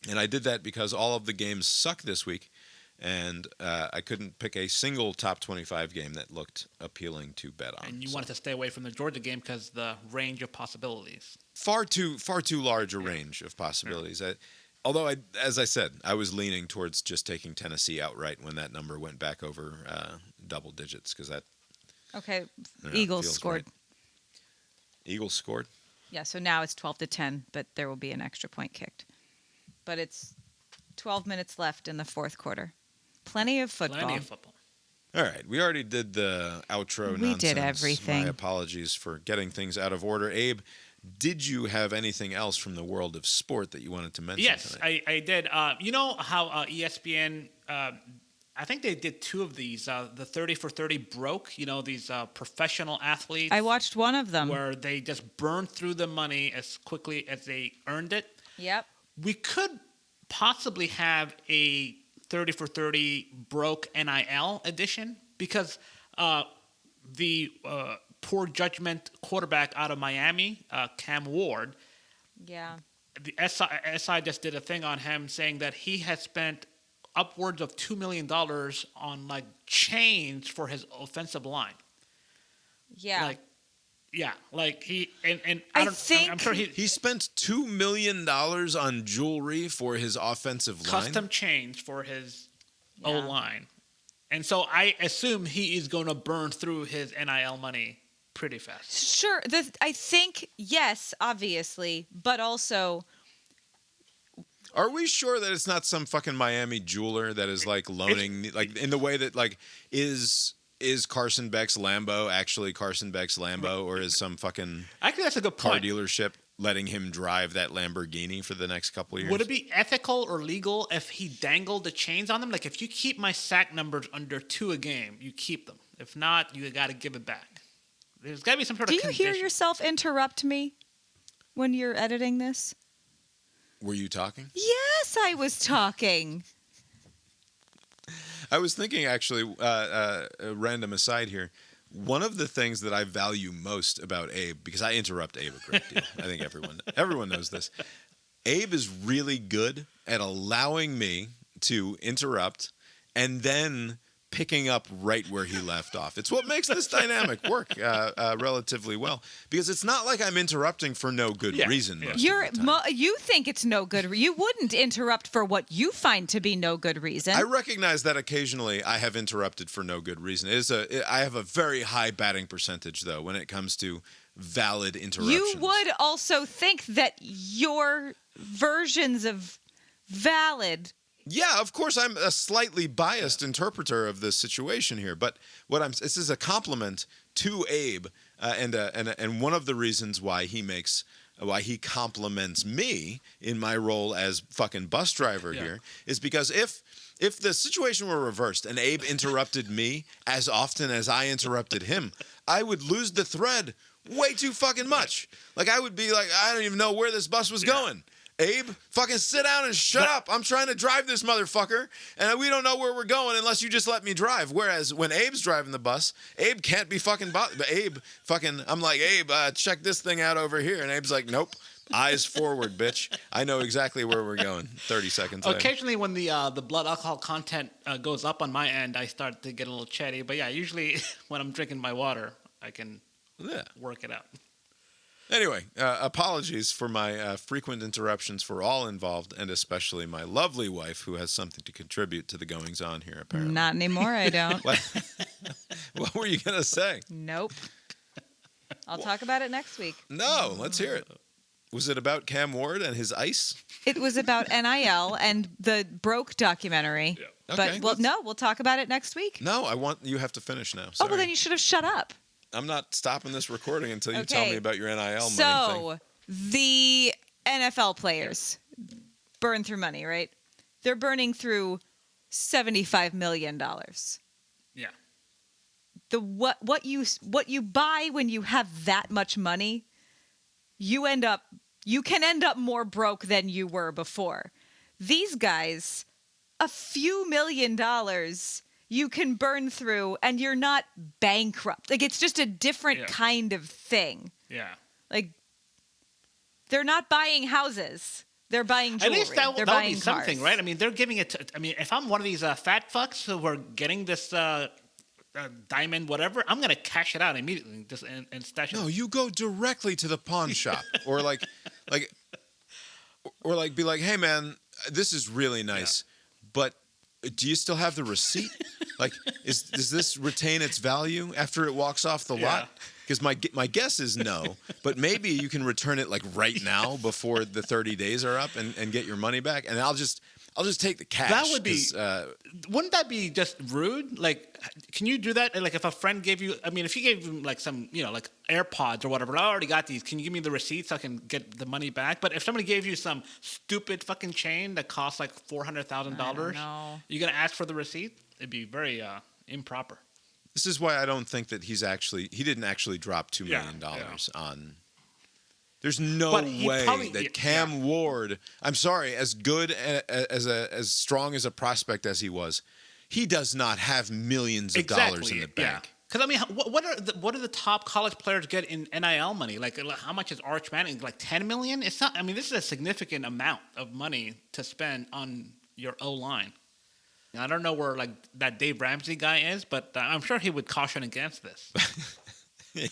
And I did that because all of the games suck this week, and I couldn't pick a single top 25 game that looked appealing to bet on. And you wanted to stay away from the Georgia game because the range of possibilities. Far too large a range of possibilities. Yeah. Although, as I said, I was leaning towards just taking Tennessee outright when that number went back over double digits, because that. Okay, Eagles scored. Right. Eagles scored? Yeah, so now it's 12-10, but there will be an extra point kicked. But it's 12 minutes left in the fourth quarter. Plenty of football. All right, we already did the outro nonsense. We did everything. My apologies for getting things out of order. Abe, did you have anything else from the world of sport that you wanted to mention tonight? Yes, I did. You know how ESPN, I think they did two of these, the 30 for 30 broke, you know, these professional athletes. I watched one of them. Where they just burned through the money as quickly as they earned it. Yep. We could possibly have a 30 for 30 broke NIL edition, because the poor judgment quarterback out of Miami, Cam Ward. Yeah. The SI just did a thing on him saying that he has spent upwards of $2 million on like chains for his offensive line. Yeah. Like he and I'm sure he spent $2 million on jewelry for his offensive line. Custom chains for his O line. And so I assume he is going to burn through his NIL money pretty fast. Sure. I think, yes, obviously, but also... Are we sure that it's not some fucking Miami jeweler that is like loaning, like in the way that like is Carson Beck's Lambo actually Carson Beck's Lambo, or is some fucking actually that's a good car point. Dealership letting him drive that Lamborghini for the next couple of years? Would it be ethical or legal if he dangled the chains on them? Like if you keep my sack numbers under 2 a game, you keep them. If not, you got to give it back. There's got to be some sort of condition. Do you hear yourself interrupt me when you're editing this? Were you talking? Yes, I was talking. I was thinking, actually, a random aside here. One of the things that I value most about Abe, because I interrupt Abe a great deal. I think everyone knows this. Abe is really good at allowing me to interrupt and then picking up right where he left off. It's what makes this dynamic work relatively well, because it's not like I'm interrupting for no good reason. You think it's no good. You wouldn't interrupt for what you find to be no good reason. I recognize that occasionally I have interrupted for no good reason. I have a very high batting percentage, though, when it comes to valid interruptions. You would also think that your versions of valid... Yeah, of course, I'm a slightly biased interpreter of this situation here, but this is a compliment to Abe, and one of the reasons why he compliments me in my role as fucking bus driver here is because if the situation were reversed and Abe interrupted me as often as I interrupted him, I would lose the thread way too fucking much. Like I would be like, I don't even know where this bus was going. Abe, fucking sit down and shut up. I'm trying to drive this motherfucker, and we don't know where we're going unless you just let me drive. Whereas when Abe's driving the bus, Abe can't be fucking bothered. But Abe fucking, I'm like, Abe, check this thing out over here. And Abe's like, nope, eyes forward, bitch. I know exactly where we're going. 30 seconds later. Occasionally when the blood alcohol content goes up on my end, I start to get a little chatty. But yeah, usually when I'm drinking my water, I can work it out. Anyway, apologies for my frequent interruptions for all involved, and especially my lovely wife, who has something to contribute to the goings-on here, apparently. Not anymore, I don't. What were you going to say? Nope. I'll talk about it next week. No, let's hear it. Was it about Cam Ward and his ice? It was about NIL and the Broke documentary. Yeah. Okay, But we'll talk about it next week. No, you have to finish now. Oh, Sorry. well, then you should have shut up. I'm not stopping this recording until you tell Okay. me about your NIL money thing. So the NFL players burn through money, right? They're burning through $75 million. Yeah. What you buy when you have that much money, you can end up more broke than you were before. These guys, a few $1,000,000 you can burn through and you're not bankrupt. Like, it's just a different kind of thing. Yeah. Like, they're not buying houses. They're buying jewelry. At least that would be something, cars. right? I mean, they're giving it to, I mean, if I'm one of these fat fucks who are getting this diamond whatever, I'm going to cash it out immediately just and stash it. No, you go directly to the pawn shop or be like, hey, man, this is really nice, but do you still have the receipt? Like, does this retain its value after it walks off the lot? Because my guess is no, but maybe you can return it like right now before the 30 days are up and get your money back. And I'll just take the cash. That would be. Wouldn't that be just rude? Like, can you do that? Like, if a friend gave you, I mean, if you gave him like some, like AirPods or whatever, I already got these. Can you give me the receipt so I can get the money back? But if somebody gave you some stupid fucking chain that costs like $400,000, you're gonna ask for the receipt? It'd be very improper. This is why I don't think that he didn't actually drop $2 million on. There's no way that Cam Ward, I'm sorry, as good as strong as a prospect as he was, he does not have millions of dollars in the bank. Because I mean, what do the top college players get in NIL money? Like how much is Arch Manning? Like $10 million? It's not. I mean, this is a significant amount of money to spend on your O-line. I don't know where like that Dave Ramsey guy is, but I'm sure he would caution against this.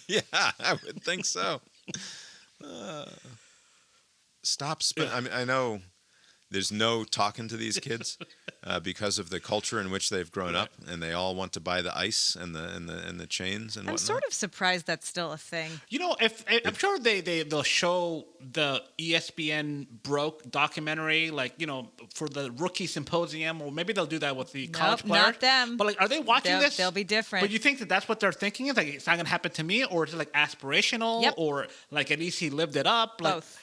Yeah, I would think so. Stop spending. I mean, I know there's no talking to these kids because of the culture in which they've grown up, and they all want to buy the ice and the chains and whatnot. I'm sort of surprised that's still a thing. If I'm sure they'll show the ESPN Broke documentary, like for the rookie symposium, or maybe they'll do that with the college players. Not them. But like, are they watching this? They'll be different. But you think that that's what they're thinking? Is like it's not gonna happen to me, or is it like aspirational, or like at least he lived it up? Like, both.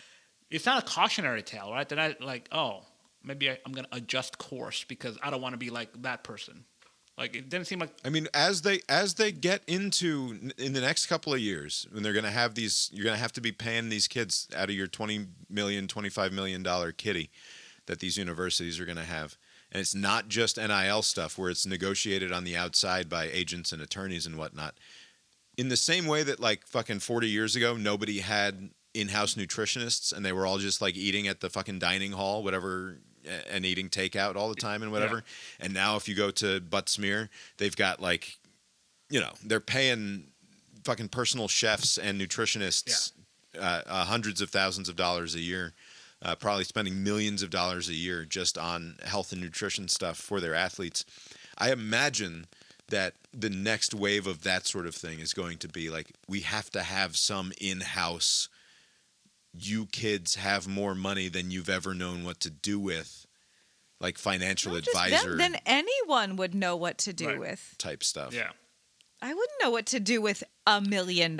It's not a cautionary tale, right? They're not like, oh, maybe I'm going to adjust course because I don't want to be like that person. Like, it didn't seem like... I mean, as they get into, in the next couple of years, when they're going to have these, you're going to have to be paying these kids out of your $20 million, $25 million kitty that these universities are going to have. And it's not just NIL stuff where it's negotiated on the outside by agents and attorneys and whatnot. In the same way that, like, fucking 40 years ago, nobody had in-house nutritionists and they were all just like eating at the fucking dining hall, whatever, and eating takeout all the time and whatever. Yeah. And now if you go to Butt Smear, they've got like, they're paying fucking personal chefs and nutritionists hundreds of thousands of dollars a year, probably spending millions of dollars a year just on health and nutrition stuff for their athletes. I imagine that the next wave of that sort of thing is going to be like, we have to have some in-house, you kids have more money than you've ever known what to do with, like financial advisor. Then anyone would know what to do with. Type stuff. Yeah. I wouldn't know what to do with $1 million.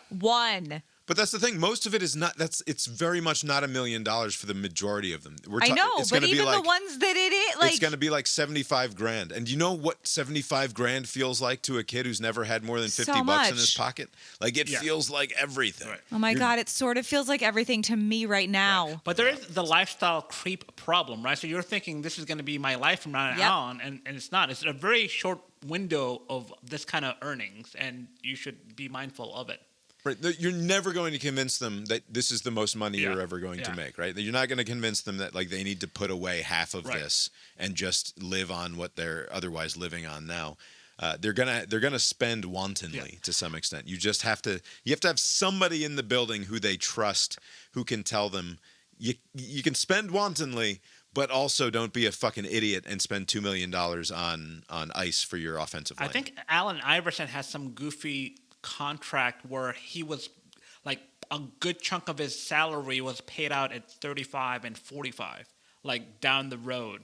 One. But that's the thing. Most of it is not. It's very much not $1 million for the majority of them. I know, but even the ones that it is, like, it's going to be like $75,000. And you know what $75,000 feels like to a kid who's never had more than $50 in his pocket? Like it feels like everything. Right. Oh my God! It sort of feels like everything to me right now. Right. But there is the lifestyle creep problem, right? So you're thinking this is going to be my life from now on, and it's not. It's a very short window of this kind of earnings, and you should be mindful of it. Right. You're never going to convince them that this is the most money you're ever going to make, right? You're not going to convince them that like they need to put away half of this and just live on what they're otherwise living on now. They're gonna spend wantonly to some extent. You have to have somebody in the building who they trust, who can tell them you can spend wantonly, but also don't be a fucking idiot and spend $2 million on ice for your offensive line. I think Allen Iverson has some goofy contract where he was like a good chunk of his salary was paid out at 35 and 45, like down the road,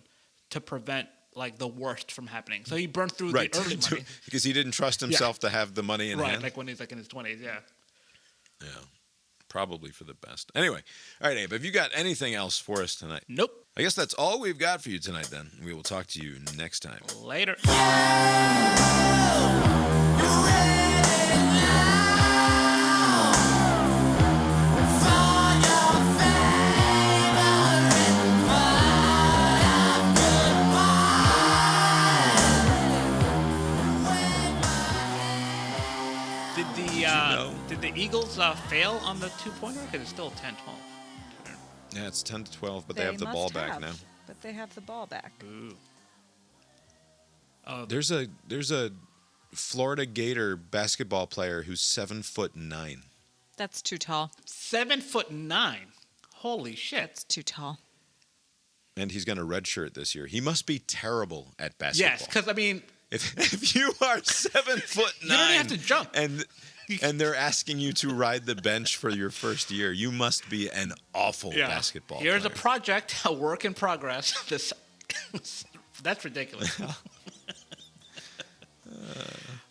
to prevent like the worst from happening. So he burned through the early money. Because he didn't trust himself to have the money in hand. Right, like when he's like in his 20s, yeah. Yeah, probably for the best. Anyway, all right, Abe, have you got anything else for us tonight? Nope. I guess that's all we've got for you tonight then. We will talk to you next time. Later. Did the Eagles fail on the two-pointer? Because it's still 10-12. Yeah, it's 10-12, but they have the ball back now. But they have the ball back. Ooh. There's a Florida Gator basketball player who's 7'9". That's too tall. 7'9". Holy shit. That's too tall. And he's going to redshirt this year. He must be terrible at basketball. Yes, because I mean, if you are 7'9", you don't even have to jump. And they're asking you to ride the bench for your first year, you must be an awful basketball player. Here's a project, a work in progress. That's ridiculous.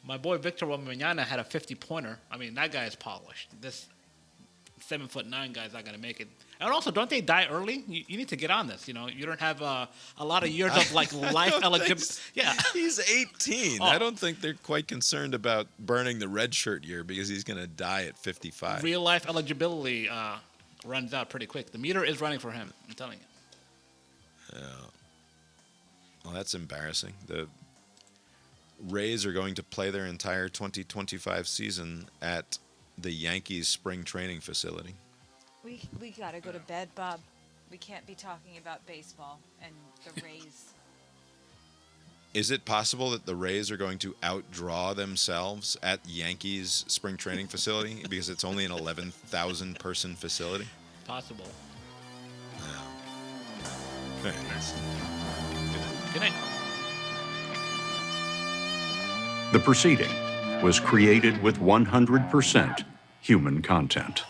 My boy Victor Wembanyama had a 50-pointer. I mean, that guy is polished. This 7'9" guy's not going to make it. And also, don't they die early? You need to get on this. You know, you don't have a lot of years of like life eligibility. Yeah, he's 18. I don't think they're quite concerned about burning the red shirt year because he's going to die at 55. Real life eligibility runs out pretty quick. The meter is running for him. I'm telling you. Yeah. Well, that's embarrassing. The Rays are going to play their entire 2025 season at the Yankees spring training facility. We gotta go to bed, Bob. We can't be talking about baseball and the Rays. Is it possible that the Rays are going to outdraw themselves at Yankees spring training facility because it's only an 11,000 person facility? Possible. Yeah. Very nice. Good night. The proceeding was created with 100% human content.